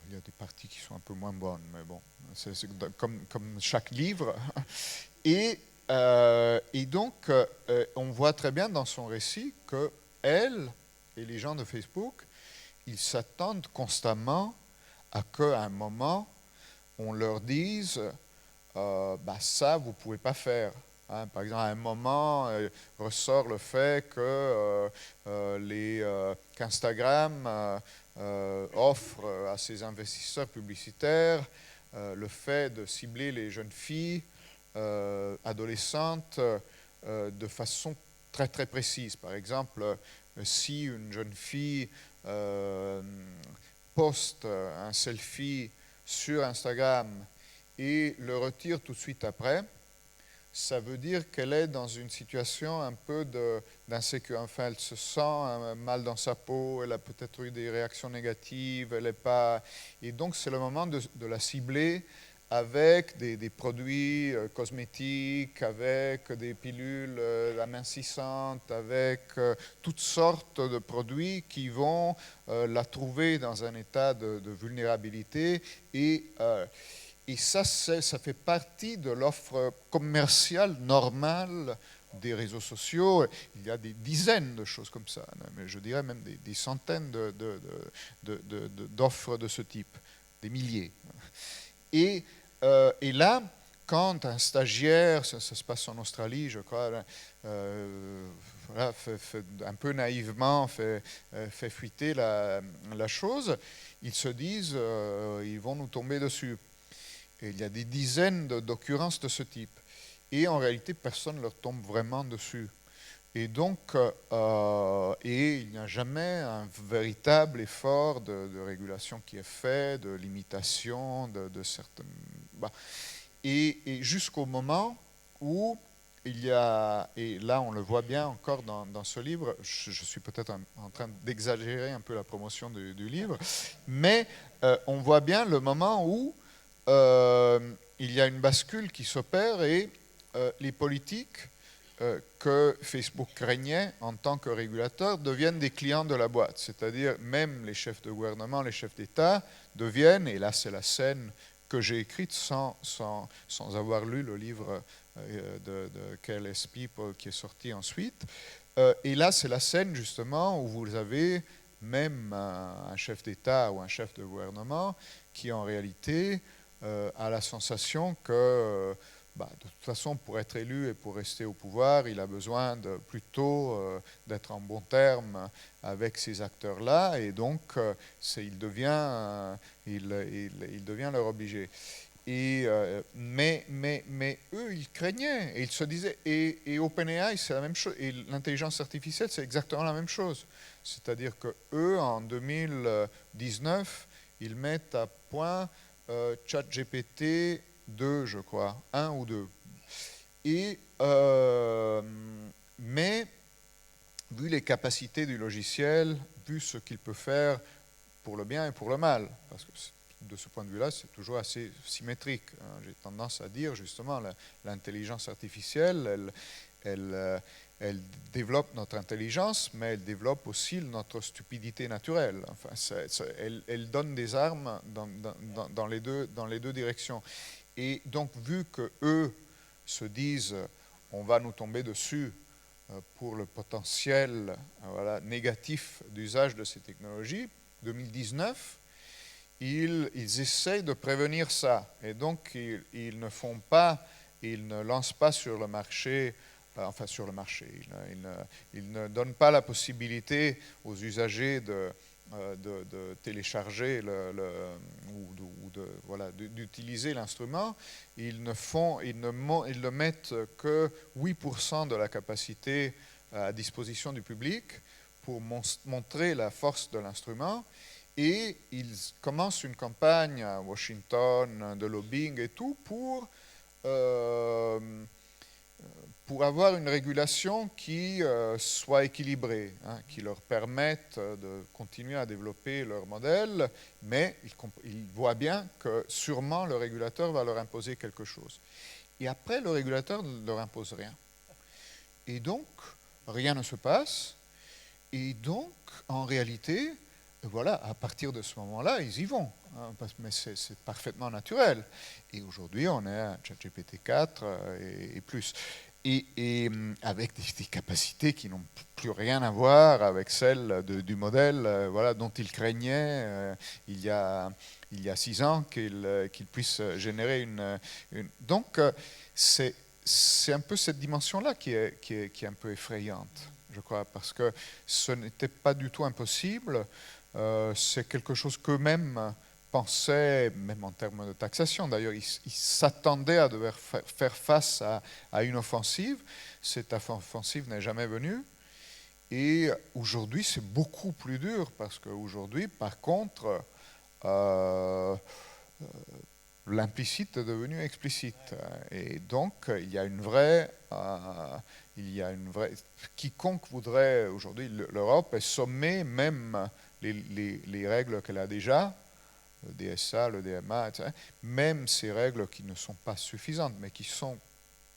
Il y a des parties qui sont un peu moins bonnes, mais bon, c'est comme chaque livre. Et donc, on voit très bien dans son récit que elle et les gens de Facebook, ils s'attendent constamment à qu'à un moment, on leur dise ça, vous ne pouvez pas faire. Hein, par exemple, à un moment, ressort le fait qu'Instagram offre à ses investisseurs publicitaires le fait de cibler les jeunes filles adolescentes de façon très très précise. Par exemple, si une jeune fille poste un selfie sur Instagram et le retire tout de suite après, ça veut dire qu'elle est dans une situation un peu d'insécurité. Enfin, elle se sent mal dans sa peau, elle a peut-être eu des réactions négatives, elle n'est pas... Et donc, c'est le moment de la cibler avec des produits cosmétiques, avec des pilules amincissantes, avec toutes sortes de produits qui vont la trouver dans un état de vulnérabilité. Et ça fait partie de l'offre commerciale normale des réseaux sociaux. Il y a des dizaines de choses comme ça, mais je dirais même des centaines d'offres de ce type, des milliers. Et là, quand un stagiaire, ça se passe en Australie, je crois, voilà, un peu naïvement fait fuiter la chose, ils se disent, ils vont nous tomber dessus. Et il y a des dizaines d'occurrences de ce type. Et en réalité, personne ne leur tombe vraiment dessus. Et donc, il n'y a jamais un véritable effort de régulation qui est fait, de limitation de certaines... Et jusqu'au moment où il y a, et là on le voit bien encore dans ce livre, je suis peut-être en train d'exagérer un peu la promotion du livre, mais on voit bien le moment où il y a une bascule qui s'opère et les politiques que Facebook craignait en tant que régulateur deviennent des clients de la boîte. C'est-à-dire même les chefs de gouvernement, les chefs d'État deviennent, et là c'est la scène que j'ai écrite sans avoir lu le livre de Careless People qui est sorti ensuite. Et là c'est la scène justement où vous avez même un chef d'État ou un chef de gouvernement qui en réalité a la sensation que de toute façon, pour être élu et pour rester au pouvoir, il a besoin plutôt d'être en bon terme avec ces acteurs-là, et donc il devient leur obligé. Mais eux, ils craignaient, et ils se disaient, et OpenAI, c'est la même chose, et l'intelligence artificielle, c'est exactement la même chose. C'est-à-dire que eux, en 2019, ils mettent à point ChatGPT 2, je crois, 1 ou 2. Mais, vu les capacités du logiciel, vu ce qu'il peut faire pour le bien et pour le mal, parce que de ce point de vue-là, c'est toujours assez symétrique. J'ai tendance à dire, justement, l'intelligence artificielle, elle développe notre intelligence, mais elle développe aussi notre stupidité naturelle. Enfin, elle donne des armes dans les deux directions. Et donc, vu qu'eux se disent, on va nous tomber dessus pour le potentiel négatif d'usage de ces technologies, 2019, ils essayent de prévenir ça. Et donc, ils ne lancent pas sur le marché, ils ne donnent pas la possibilité aux usagers de télécharger d'utiliser l'instrument. Ils ne mettent que 8% de la capacité à disposition du public pour montrer la force de l'instrument. Et ils commencent une campagne à Washington de lobbying et tout pour avoir une régulation qui soit équilibrée, qui leur permette de continuer à développer leur modèle, mais ils voient bien que sûrement le régulateur va leur imposer quelque chose. Et après, le régulateur ne leur impose rien. Et donc, rien ne se passe. Et donc, en réalité, voilà, à partir de ce moment-là, ils y vont. Mais c'est parfaitement naturel. Et aujourd'hui, on est à ChatGPT 4 et plus. Et avec des capacités qui n'ont plus rien à voir avec celles du modèle dont ils craignaient il y a 6 ans qu'il puisse générer une... Donc, c'est un peu cette dimension-là qui est un peu effrayante, je crois, parce que ce n'était pas du tout impossible. C'est quelque chose qu'eux-mêmes pensaient, même en termes de taxation. D'ailleurs, ils s'attendaient à devoir faire face à une offensive. Cette offensive n'est jamais venue. Et aujourd'hui, c'est beaucoup plus dur, parce qu'aujourd'hui, par contre, l'implicite est devenu explicite. Et donc, il y a une vraie... Quiconque voudrait... Aujourd'hui, l'Europe est sommée, même les règles qu'elle a déjà, le DSA, le DMA, etc., même ces règles qui ne sont pas suffisantes, mais qui sont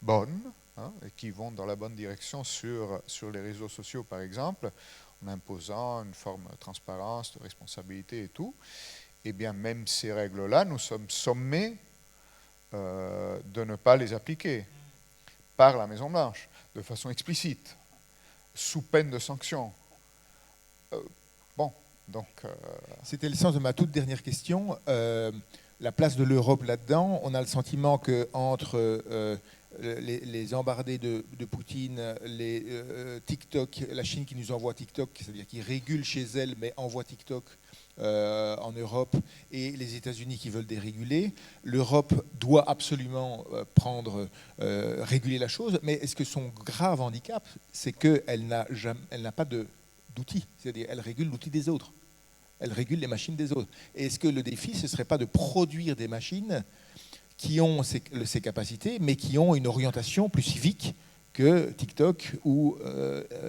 bonnes, et qui vont dans la bonne direction sur les réseaux sociaux, par exemple, en imposant une forme de transparence, de responsabilité et tout, eh bien, même ces règles-là, nous sommes sommés de ne pas les appliquer par la Maison-Blanche, de façon explicite, sous peine de sanctions. C'était le sens de ma toute dernière question. La place de l'Europe là-dedans, on a le sentiment qu'entre les embardés de Poutine, les TikTok, la Chine qui nous envoie TikTok, c'est-à-dire qui régule chez elle mais envoie TikTok en Europe, et les États-Unis qui veulent déréguler, l'Europe doit absolument réguler la chose, mais est-ce que son grave handicap, c'est qu'elle n'a pas d'outils, c'est-à-dire elle régule l'outil des autres. Elle régule les machines des autres. Et est-ce que le défi, ce ne serait pas de produire des machines qui ont ces capacités, mais qui ont une orientation plus civique que TikTok ou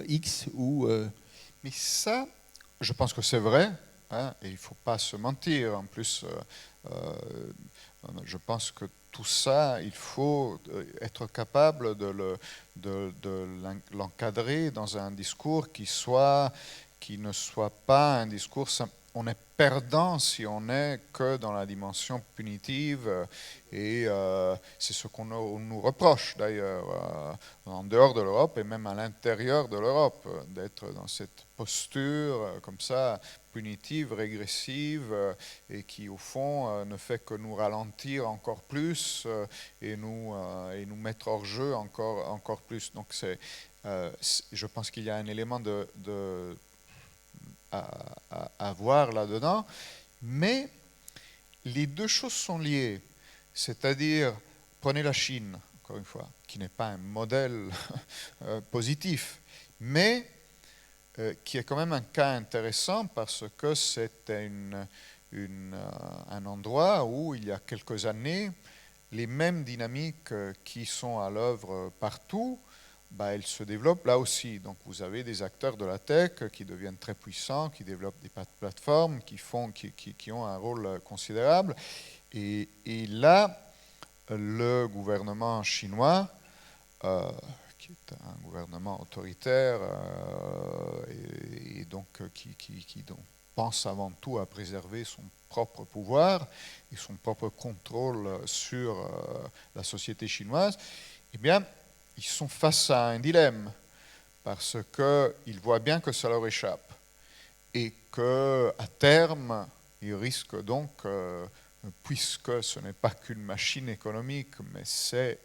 X ou... Mais ça, je pense que c'est vrai, et il ne faut pas se mentir. En plus, je pense que tout ça, il faut être capable de l'encadrer dans un discours qui ne soit pas un discours simple. On est perdant si on n'est que dans la dimension punitive, et c'est ce qu'on nous reproche d'ailleurs en dehors de l'Europe et même à l'intérieur de l'Europe, d'être dans cette posture comme ça, punitive, régressive, et qui au fond ne fait que nous ralentir encore plus et nous mettre hors jeu encore plus. Donc je pense qu'il y a un élément à voir là-dedans, mais les deux choses sont liées. C'est-à-dire, prenez la Chine, encore une fois, qui n'est pas un modèle positif, mais qui est quand même un cas intéressant parce que c'était un endroit où, il y a quelques années, les mêmes dynamiques qui sont à l'œuvre partout, elles se développent là aussi. Donc vous avez des acteurs de la tech qui deviennent très puissants, qui développent des plateformes, qui ont un rôle considérable. Et là, le gouvernement chinois, qui est un gouvernement autoritaire et donc qui donc pense avant tout à préserver son propre pouvoir et son propre contrôle sur la société chinoise, eh bien, ils sont face à un dilemme parce qu'ils voient bien que ça leur échappe et qu'à terme, ils risquent donc, puisque ce n'est pas qu'une machine économique, mais c'est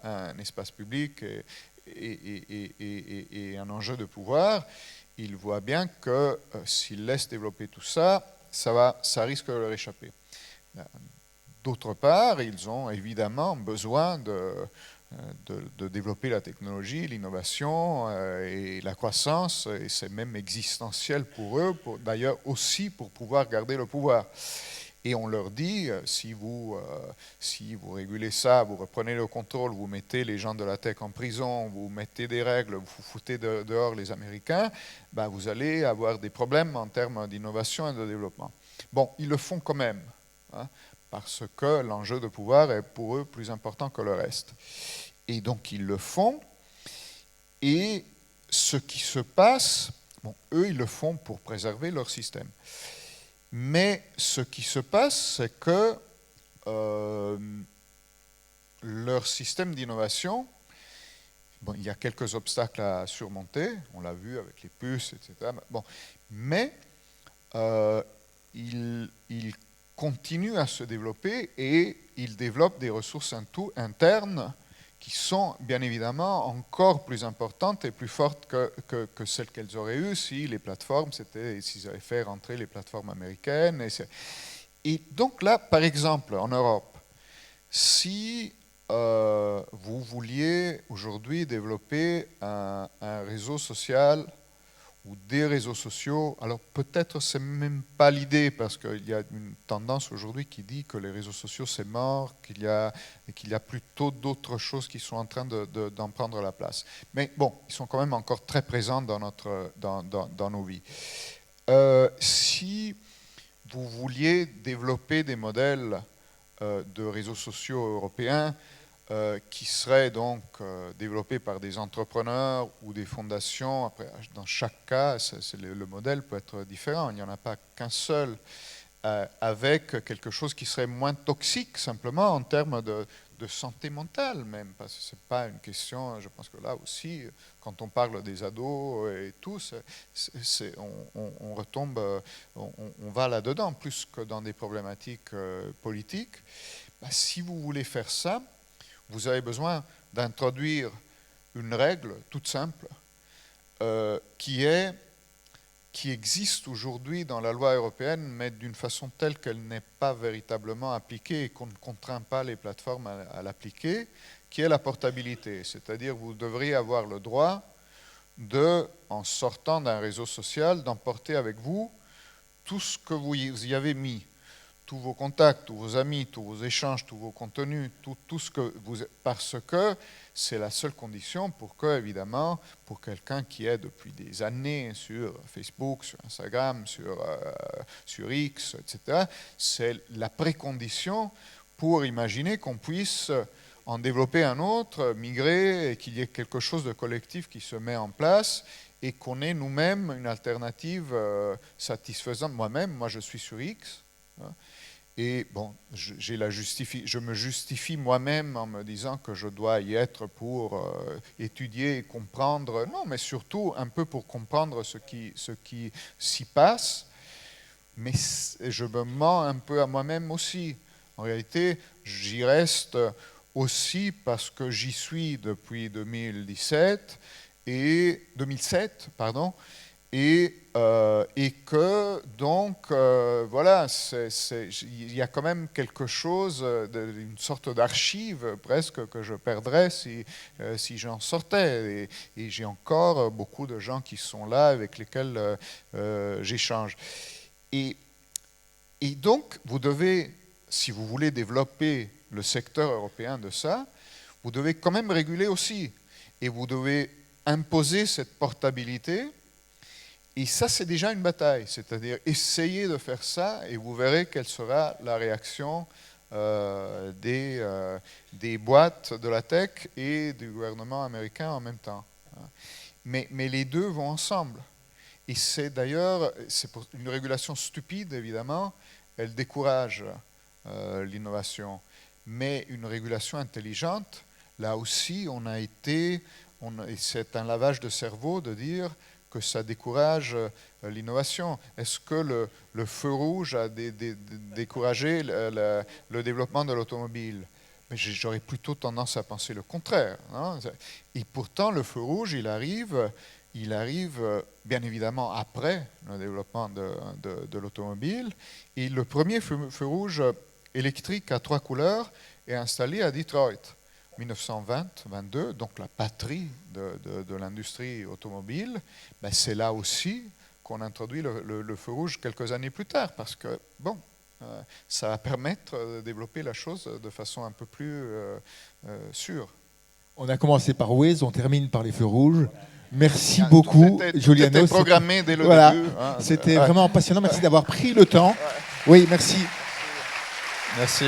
un espace public et un enjeu de pouvoir, ils voient bien que s'ils laissent développer tout ça, ça risque de leur échapper. D'autre part, ils ont évidemment besoin de développer la technologie, l'innovation et la croissance, et c'est même existentiel pour eux, d'ailleurs aussi pour pouvoir garder le pouvoir. Et on leur dit, si vous régulez ça, vous reprenez le contrôle, vous mettez les gens de la tech en prison, vous mettez des règles, vous foutez dehors les Américains, vous allez avoir des problèmes en termes d'innovation et de développement. Bon, ils le font quand même, parce que l'enjeu de pouvoir est pour eux plus important que le reste. Et donc ils le font, et ce qui se passe, eux ils le font pour préserver leur système. Mais ce qui se passe, c'est que leur système d'innovation, il y a quelques obstacles à surmonter, on l'a vu avec les puces, etc. Mais ils continuent à se développer et ils développent des ressources internes qui sont bien évidemment encore plus importantes et plus fortes que celles qu'elles auraient eues si les plateformes, s'ils avaient fait rentrer les plateformes américaines. Et donc là, par exemple, en Europe, si vous vouliez aujourd'hui développer un réseau social ou des réseaux sociaux, alors peut-être c'est même pas l'idée, parce qu'il y a une tendance aujourd'hui qui dit que les réseaux sociaux c'est mort, qu'il y a plutôt d'autres choses qui sont en train d'en prendre la place. Mais bon, ils sont quand même encore très présents dans nos vies. Si vous vouliez développer des modèles de réseaux sociaux européens qui seraient donc développés par des entrepreneurs ou des fondations. Après, dans chaque cas, le modèle peut être différent. Il n'y en a pas qu'un seul, avec quelque chose qui serait moins toxique, simplement en termes de santé mentale même. Parce que ce n'est pas une question, je pense que là aussi, quand on parle des ados et tout, on retombe, on va là-dedans, plus que dans des problématiques politiques. Si vous voulez faire ça, vous avez besoin d'introduire une règle toute simple qui existe aujourd'hui dans la loi européenne, mais d'une façon telle qu'elle n'est pas véritablement appliquée et qu'on ne contraint pas les plateformes à l'appliquer, qui est la portabilité. C'est-à-dire vous devriez avoir le droit en sortant d'un réseau social, d'emporter avec vous tout ce que vous y avez mis. Tous vos contacts, tous vos amis, tous vos échanges, tous vos contenus, tout ce que vous... Parce que c'est la seule condition pour que, évidemment, pour quelqu'un qui est depuis des années sur Facebook, sur Instagram, sur X, etc., c'est la précondition pour imaginer qu'on puisse en développer un autre, migrer, et qu'il y ait quelque chose de collectif qui se met en place et qu'on ait nous-mêmes une alternative satisfaisante. Moi, je suis sur X, et bon, je me justifie moi-même en me disant que je dois y être pour étudier et comprendre, non, mais surtout un peu pour comprendre ce qui s'y passe, mais je me mens un peu à moi-même aussi. En réalité, j'y reste aussi parce que j'y suis depuis 2007, Et que donc voilà, il y a quand même quelque chose, une sorte d'archive presque que je perdrais si j'en sortais. Et j'ai encore beaucoup de gens qui sont là avec lesquels j'échange. Et donc vous devez, si vous voulez développer le secteur européen de ça, vous devez quand même réguler aussi. Et vous devez imposer cette portabilité. Et ça, c'est déjà une bataille, c'est-à-dire essayer de faire ça et vous verrez quelle sera la réaction des boîtes de la tech et du gouvernement américain en même temps. Mais les deux vont ensemble. Et c'est d'ailleurs, une régulation stupide, évidemment, elle décourage l'innovation. Mais une régulation intelligente, là aussi, c'est un lavage de cerveau de dire que ça décourage l'innovation. Est-ce que le feu rouge a découragé le développement de l'automobile? Mais j'aurais plutôt tendance à penser le contraire. Hein. Et pourtant, le feu rouge, il arrive bien évidemment après le développement de l'automobile. Et le premier feu rouge électrique à 3 couleurs est installé à Detroit. 1920-22, donc la patrie de l'industrie automobile, ben c'est là aussi qu'on introduit le feu rouge quelques années plus tard, parce que, bon, ça va permettre de développer la chose de façon un peu plus sûre. On a commencé par Waze, on termine par les feux rouges. Merci beaucoup, Giuliano. C'était programmé dès le début. Hein. C'était vraiment passionnant. Merci d'avoir pris le temps. Oui, merci. Merci.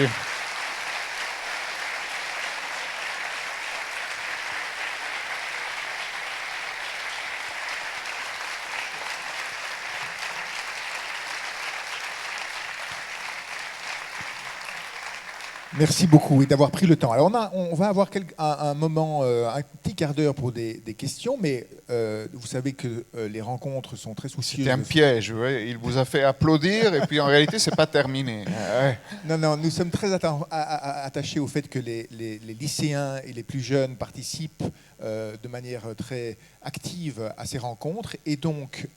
Merci beaucoup et d'avoir pris le temps. Alors on va avoir un moment, un petit quart d'heure pour des questions, mais vous savez que les rencontres sont très soucieuses. C'était un piège, ouais. Il vous a fait applaudir et puis en réalité c'est pas terminé. Ouais. Non, nous sommes très attachés au fait que les lycéens et les plus jeunes participent de manière très active à ces rencontres. Et donc,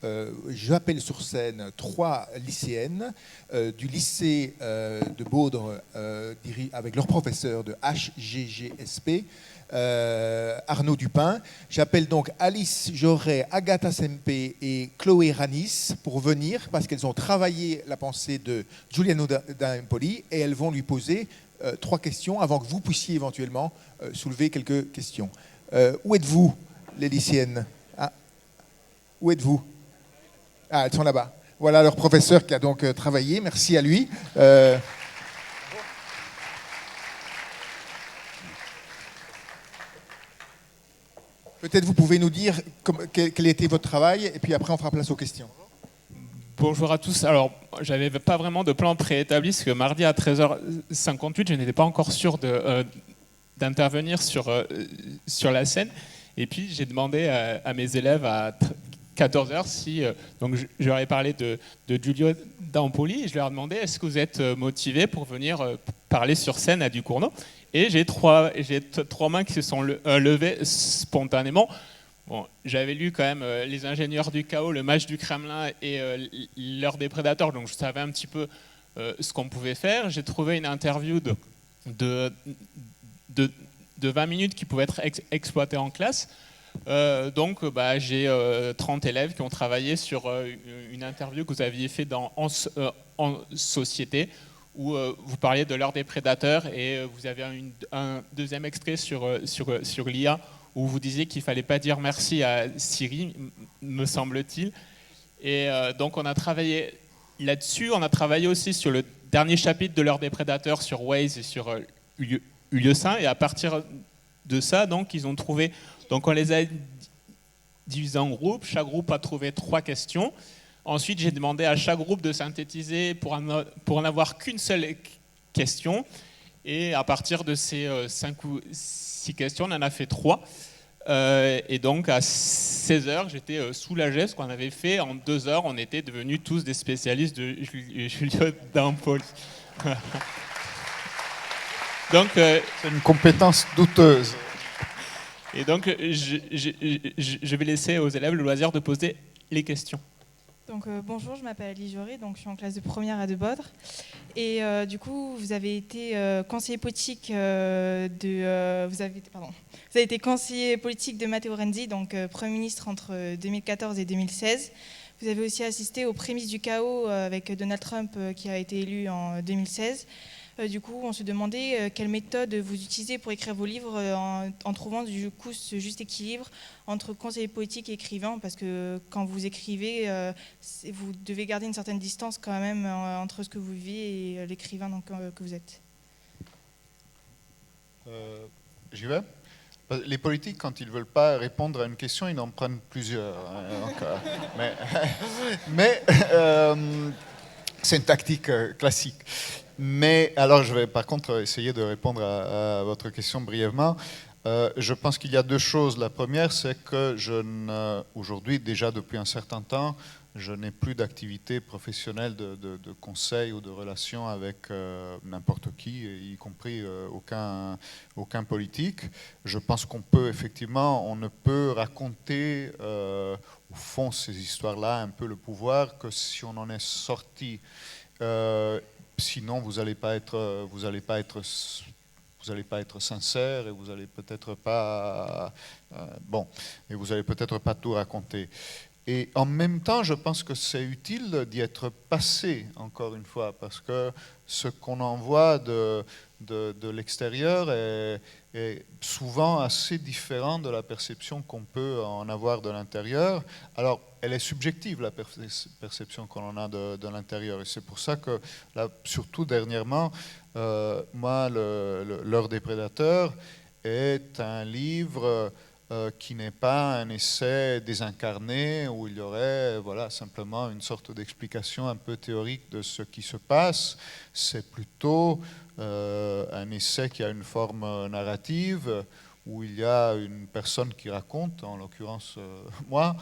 j'appelle sur scène 3 lycéennes du lycée de Baudre, avec leur professeur de HGGSP, Arnaud Dupin. J'appelle donc Alice Joret, Agatha Sempe et Chloé Ranis pour venir, parce qu'elles ont travaillé la pensée de Giuliano d'Empoli et elles vont lui poser 3 questions avant que vous puissiez éventuellement soulever quelques questions. Où êtes-vous, les lycéennes? Où êtes-vous? Elles sont là-bas. Voilà leur professeur qui a donc travaillé. Merci à lui. Peut-être vous pouvez nous dire quel était votre travail et puis après on fera place aux questions. Bonjour à tous. Alors, j'avais pas vraiment de plan préétabli parce que mardi à 13h58, je n'étais pas encore sûr d'intervenir sur la scène. Et puis, j'ai demandé à mes élèves à 14h si... donc, je leur ai parlé de Giulio d'Empoli et je leur ai demandé est-ce que vous êtes motivés pour venir parler sur scène à Ducournau. Et j'ai trois mains qui se sont levées spontanément. Bon, j'avais lu quand même Les Ingénieurs du Chaos, Le Match du Kremlin et L'Heure des Prédateurs, donc je savais un petit peu ce qu'on pouvait faire. J'ai trouvé une interview de 20 minutes qui pouvait être exploitée en classe. Donc j'ai 30 élèves qui ont travaillé sur une interview que vous aviez fait en société, où vous parliez de L'Heure des Prédateurs et vous avez un deuxième extrait sur l'IA, où vous disiez qu'il ne fallait pas dire merci à Siri, me semble-t-il. Et donc on a travaillé là-dessus. On a travaillé aussi sur le dernier chapitre de L'Heure des Prédateurs sur Waze et sur Uliosin. Et à partir de ça, donc, ils ont trouvé... Donc on les a divisés en groupes. Chaque groupe a trouvé 3 questions. Ensuite, j'ai demandé à chaque groupe de synthétiser pour en avoir qu'une seule question. Et à partir de ces 5 ou 6 questions, on en a fait 3. Et donc, à 16h, j'étais soulagé parce qu'on avait fait en 2 heures, on était devenus tous des spécialistes de Giulio d'Empoli. Donc, c'est une compétence douteuse. Et donc, je vais laisser aux élèves le loisir de poser les questions. Donc bonjour, je m'appelle Alice Jauré, donc je suis en classe de première à De Bodre. Et du coup, vous avez été conseiller politique vous avez été conseiller politique de Matteo Renzi, donc Premier ministre entre 2014 et 2016. Vous avez aussi assisté aux prémices du chaos avec Donald Trump qui a été élu en 2016. Du coup, on se demandait quelle méthode vous utilisez pour écrire vos livres en trouvant du coup ce juste équilibre entre conseiller politique et écrivain, parce que quand vous écrivez, vous devez garder une certaine distance quand même entre ce que vous vivez et l'écrivain que vous êtes. J'y vais. Les politiques, quand ils ne veulent pas répondre à une question, ils en prennent plusieurs. Mais c'est une tactique classique. Mais alors, je vais par contre essayer de répondre à votre question brièvement. Je pense qu'il y a deux choses. La première, c'est que aujourd'hui, déjà depuis un certain temps, je n'ai plus d'activité professionnelle de conseil ou de relation avec n'importe qui, y compris aucun politique. Je pense qu'on peut effectivement, on ne peut raconter au fond ces histoires-là un peu le pouvoir que si on en est sorti. Sinon, vous n'allez pas être sincère et vous n'allez peut-être pas et vous n'allez peut-être pas tout raconter. Et en même temps, je pense que c'est utile d'y être passé, encore une fois, parce que ce qu'on en voit de l'extérieur est souvent assez différent de la perception qu'on peut en avoir de l'intérieur. Alors, elle est subjective, la perception qu'on en a de l'intérieur. Et c'est pour ça que, là, surtout dernièrement, moi, L'heure des prédateurs est un livre qui n'est pas un essai désincarné où il y aurait simplement une sorte d'explication un peu théorique de ce qui se passe. C'est plutôt un essai qui a une forme narrative où il y a une personne qui raconte, en l'occurrence moi,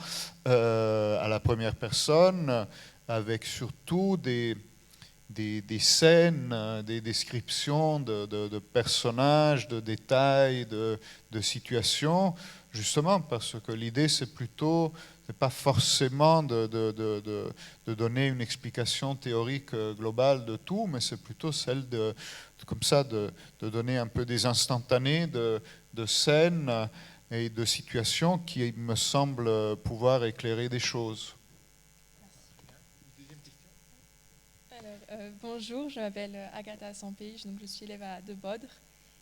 à la première personne, avec surtout des scènes, des descriptions de personnages, de détails, de situations, justement parce que l'idée c'est pas forcément de donner une explication théorique globale de tout, mais c'est plutôt celle de donner un peu des instantanés de scènes et de situations qui me semblent pouvoir éclairer des choses. Bonjour, je m'appelle Agatha Sampéige, donc je suis élève à De Bodre.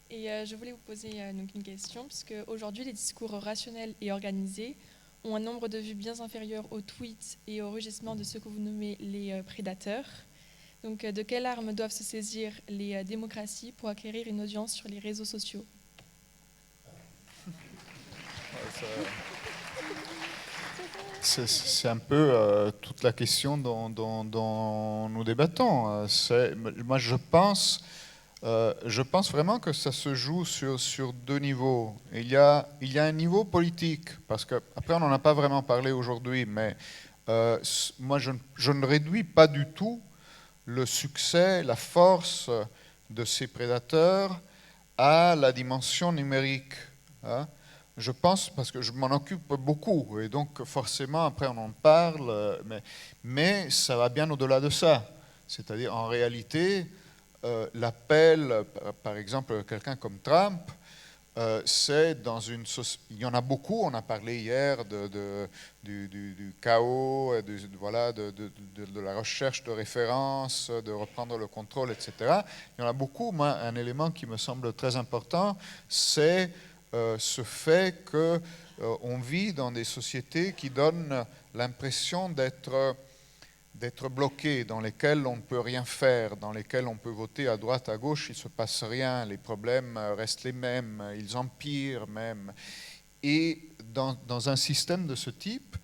Et je voulais vous poser donc une question, puisque aujourd'hui les discours rationnels et organisés ont un nombre de vues bien inférieur aux tweets et aux rugissements de ceux que vous nommez les prédateurs. Donc de quelle arme doivent se saisir les démocraties pour acquérir une audience sur les réseaux sociaux ? C'est un peu toute la question dont nous débattons. Moi, je pense vraiment que ça se joue sur deux niveaux. Il y a un niveau politique, parce qu'après, on n'en a pas vraiment parlé aujourd'hui, mais moi, je ne réduis pas du tout le succès, la force de ces prédateurs à la dimension numérique. Hein. Je pense, parce que je m'en occupe beaucoup, et donc forcément, après on en parle, mais ça va bien au-delà de ça. C'est-à-dire, en réalité, l'appel, par exemple, quelqu'un comme Trump, c'est dans une société. Il y en a beaucoup, on a parlé hier du chaos, de la recherche de références, de reprendre le contrôle, etc. Il y en a beaucoup. Moi, un élément qui me semble très important, c'est ce fait qu'on vit dans des sociétés qui donnent l'impression d'être bloqués, dans lesquels on ne peut rien faire, dans lesquels on peut voter à droite, à gauche, il ne se passe rien, les problèmes restent les mêmes, ils empirent même. Et dans un système de ce type,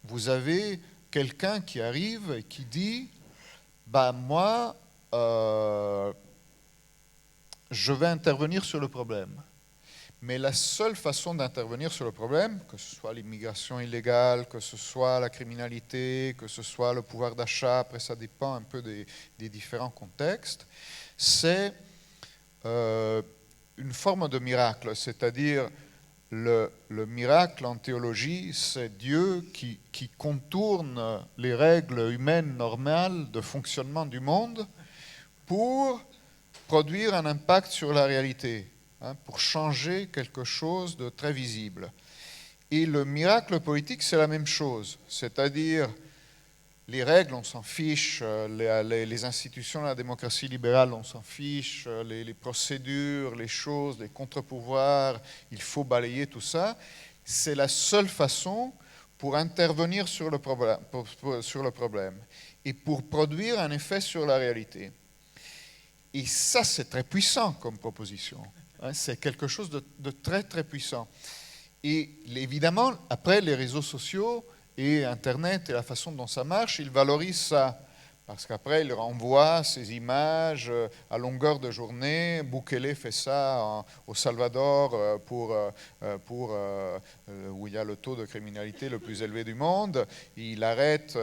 vous avez quelqu'un qui arrive et qui dit « moi, je vais intervenir sur le problème ». Mais la seule façon d'intervenir sur le problème, que ce soit l'immigration illégale, que ce soit la criminalité, que ce soit le pouvoir d'achat, après ça dépend un peu des différents contextes, c'est une forme de miracle, c'est-à-dire le miracle en théologie, c'est Dieu qui contourne les règles humaines normales de fonctionnement du monde pour produire un impact sur la réalité, pour changer quelque chose de très visible. Et le miracle politique, c'est la même chose, c'est-à-dire les règles, on s'en fiche, les institutions de la démocratie libérale, on s'en fiche, les procédures, les choses, les contre-pouvoirs, il faut balayer tout ça. C'est la seule façon pour intervenir sur le problème et pour produire un effet sur la réalité. Et ça, c'est très puissant comme proposition. C'est quelque chose de très, très puissant. Et évidemment, après, les réseaux sociaux et Internet et la façon dont ça marche, ils valorisent ça. Parce qu'après, ils renvoient ces images à longueur de journée. Bukele fait ça au Salvador, où il y a le taux de criminalité le plus élevé du monde. Il arrête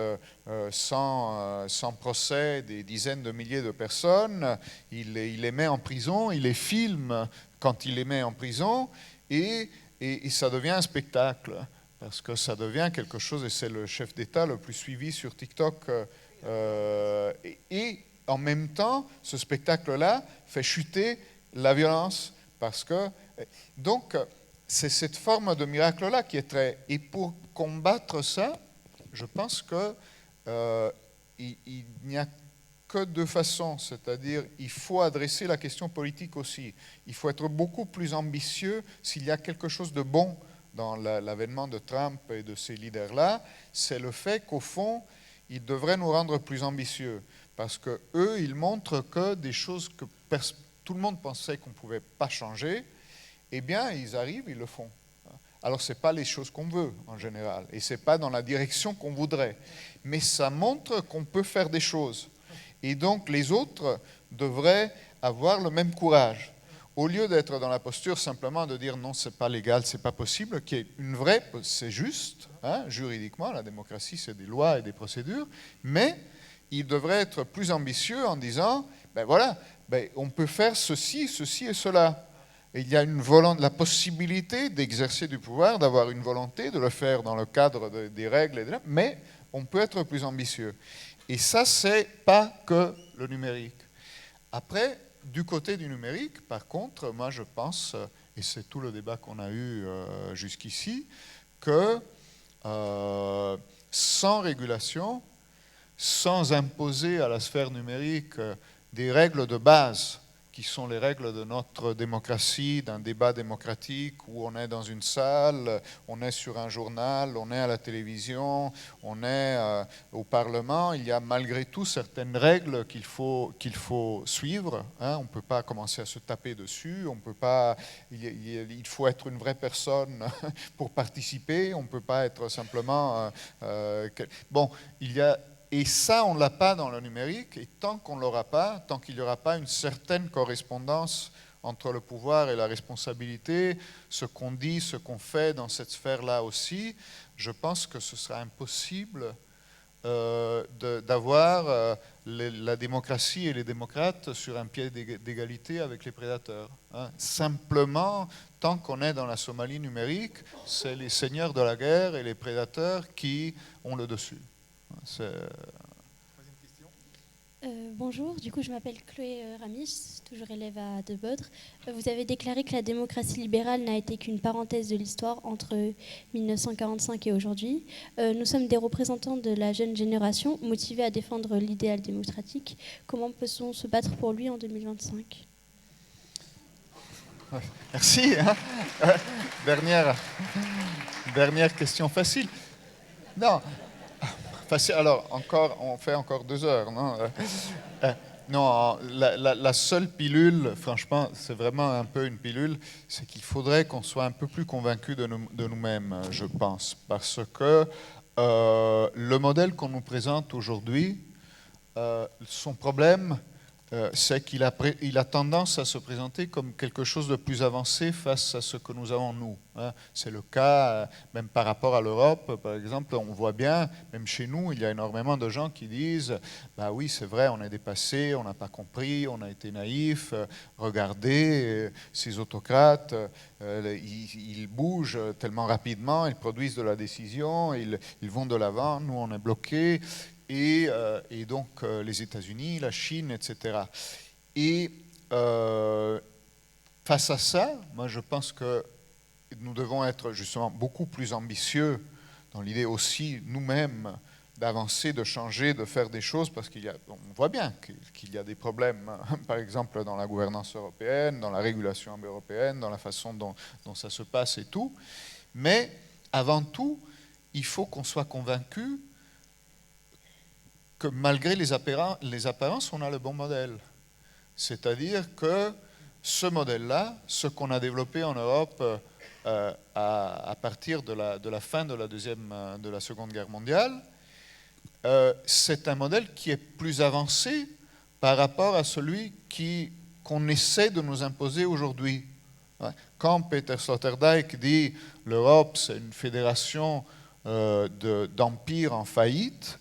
sans procès des dizaines de milliers de personnes. Il les met en prison, il les filme quand il les met en prison, et ça devient un spectacle. Parce que ça devient quelque chose, et c'est le chef d'État le plus suivi sur TikTok. Et en même temps, ce spectacle-là fait chuter la violence. Donc, c'est cette forme de miracle-là qui est très... Et pour combattre ça, je pense qu'il n'y a que deux façons. C'est-à-dire, il faut adresser la question politique aussi. Il faut être beaucoup plus ambitieux s'il y a quelque chose de bon dans l'avènement de Trump et de ces leaders-là, c'est le fait qu'au fond, ils devraient nous rendre plus ambitieux. Parce qu'eux, ils montrent que des choses que tout le monde pensait qu'on ne pouvait pas changer, eh bien, ils arrivent, ils le font. Alors, ce n'est pas les choses qu'on veut, en général, et ce n'est pas dans la direction qu'on voudrait. Mais ça montre qu'on peut faire des choses. Et donc, les autres devraient avoir le même courage. Au lieu d'être dans la posture simplement de dire non, c'est pas légal, c'est pas possible, qui est une vraie, c'est juste, juridiquement, la démocratie, c'est des lois et des procédures, mais il devrait être plus ambitieux en disant, ben voilà, on peut faire ceci et cela. Et il y a la possibilité d'exercer du pouvoir, d'avoir une volonté, de le faire dans le cadre des règles, mais on peut être plus ambitieux. Et ça, c'est pas que le numérique. Après, du côté du numérique, par contre, moi je pense, et c'est tout le débat qu'on a eu jusqu'ici, que sans régulation, sans imposer à la sphère numérique des règles de base, qui sont les règles de notre démocratie, d'un débat démocratique où on est dans une salle, on est sur un journal, on est à la télévision, on est au Parlement. Il y a malgré tout certaines règles qu'il faut suivre. On ne peut pas commencer à se taper dessus, on peut pas, il faut être une vraie personne pour participer, on ne peut pas être simplement... Et ça, on ne l'a pas dans le numérique, et tant qu'on ne l'aura pas, tant qu'il n'y aura pas une certaine correspondance entre le pouvoir et la responsabilité, ce qu'on dit, ce qu'on fait dans cette sphère-là aussi, je pense que ce sera impossible d'avoir la démocratie et les démocrates sur un pied d'égalité avec les prédateurs. Simplement, tant qu'on est dans la Somalie numérique, c'est les seigneurs de la guerre et les prédateurs qui ont le dessus. Bonjour, du coup je m'appelle Chloé Ramis, toujours élève à De Bodre. Vous avez déclaré que la démocratie libérale n'a été qu'une parenthèse de l'histoire entre 1945 et aujourd'hui. Nous sommes des représentants de la jeune génération motivés à défendre l'idéal démocratique. Comment peut-on se battre pour lui en 2025 ? Merci. Dernière question facile. Non. Alors, on fait encore 2 heures, non non, la seule pilule, franchement, c'est vraiment un peu une pilule, c'est qu'il faudrait qu'on soit un peu plus convaincus de nous-mêmes, je pense. Parce que le modèle qu'on nous présente aujourd'hui, son problème, c'est qu'il a tendance à se présenter comme quelque chose de plus avancé face à ce que nous avons nous. C'est le cas, même par rapport à l'Europe, par exemple, on voit bien, même chez nous, il y a énormément de gens qui disent « bah oui, c'est vrai, on est dépassé, on n'a pas compris, on a été naïf, regardez, ces autocrates, ils bougent tellement rapidement, ils produisent de la décision, ils vont de l'avant, nous on est bloqués ». Et donc les États-Unis, la Chine, etc. Et face à ça, moi je pense que nous devons être justement beaucoup plus ambitieux dans l'idée aussi nous-mêmes d'avancer, de changer, de faire des choses, parce on voit bien qu'il y a des problèmes, par exemple dans la gouvernance européenne, dans la régulation européenne, dans la façon dont ça se passe et tout. Mais avant tout, il faut qu'on soit convaincu que malgré les apparences, on a le bon modèle. C'est-à-dire que ce modèle-là, ce qu'on a développé en Europe à partir de la fin de la Seconde Guerre mondiale, c'est un modèle qui est plus avancé par rapport à celui qu'on essaie de nous imposer aujourd'hui. Quand Peter Sloterdijk dit « l'Europe, c'est une fédération d'empires en faillite »,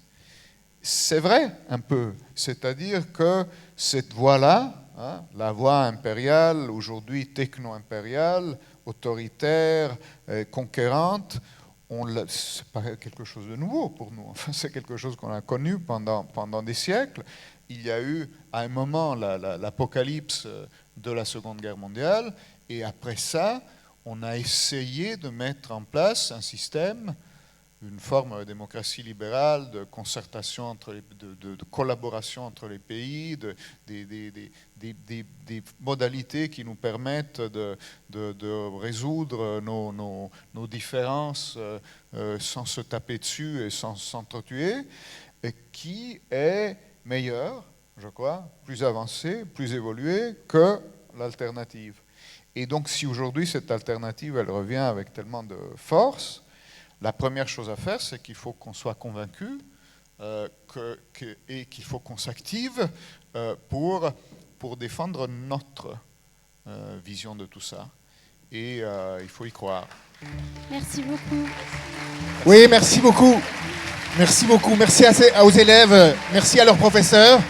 c'est vrai un peu, c'est-à-dire que cette voie-là, la voie impériale, aujourd'hui techno-impériale, autoritaire, conquérante, c'est pas quelque chose de nouveau pour nous, enfin, c'est quelque chose qu'on a connu pendant des siècles. Il y a eu à un moment l'apocalypse de la Seconde Guerre mondiale, et après ça, on a essayé de mettre en place un système, une forme de démocratie libérale, de concertation, de collaboration entre les pays, des modalités qui nous permettent de résoudre nos différences sans se taper dessus et sans s'entretuer, et qui est meilleur, je crois, plus avancé, plus évolué que l'alternative. Et donc si aujourd'hui cette alternative, elle revient avec tellement de force, la première chose à faire, c'est qu'il faut qu'on soit convaincu et qu'il faut qu'on s'active pour défendre notre vision de tout ça. Et il faut y croire. Merci beaucoup. Oui, merci beaucoup. Merci beaucoup. Merci aux élèves, merci à leurs professeurs.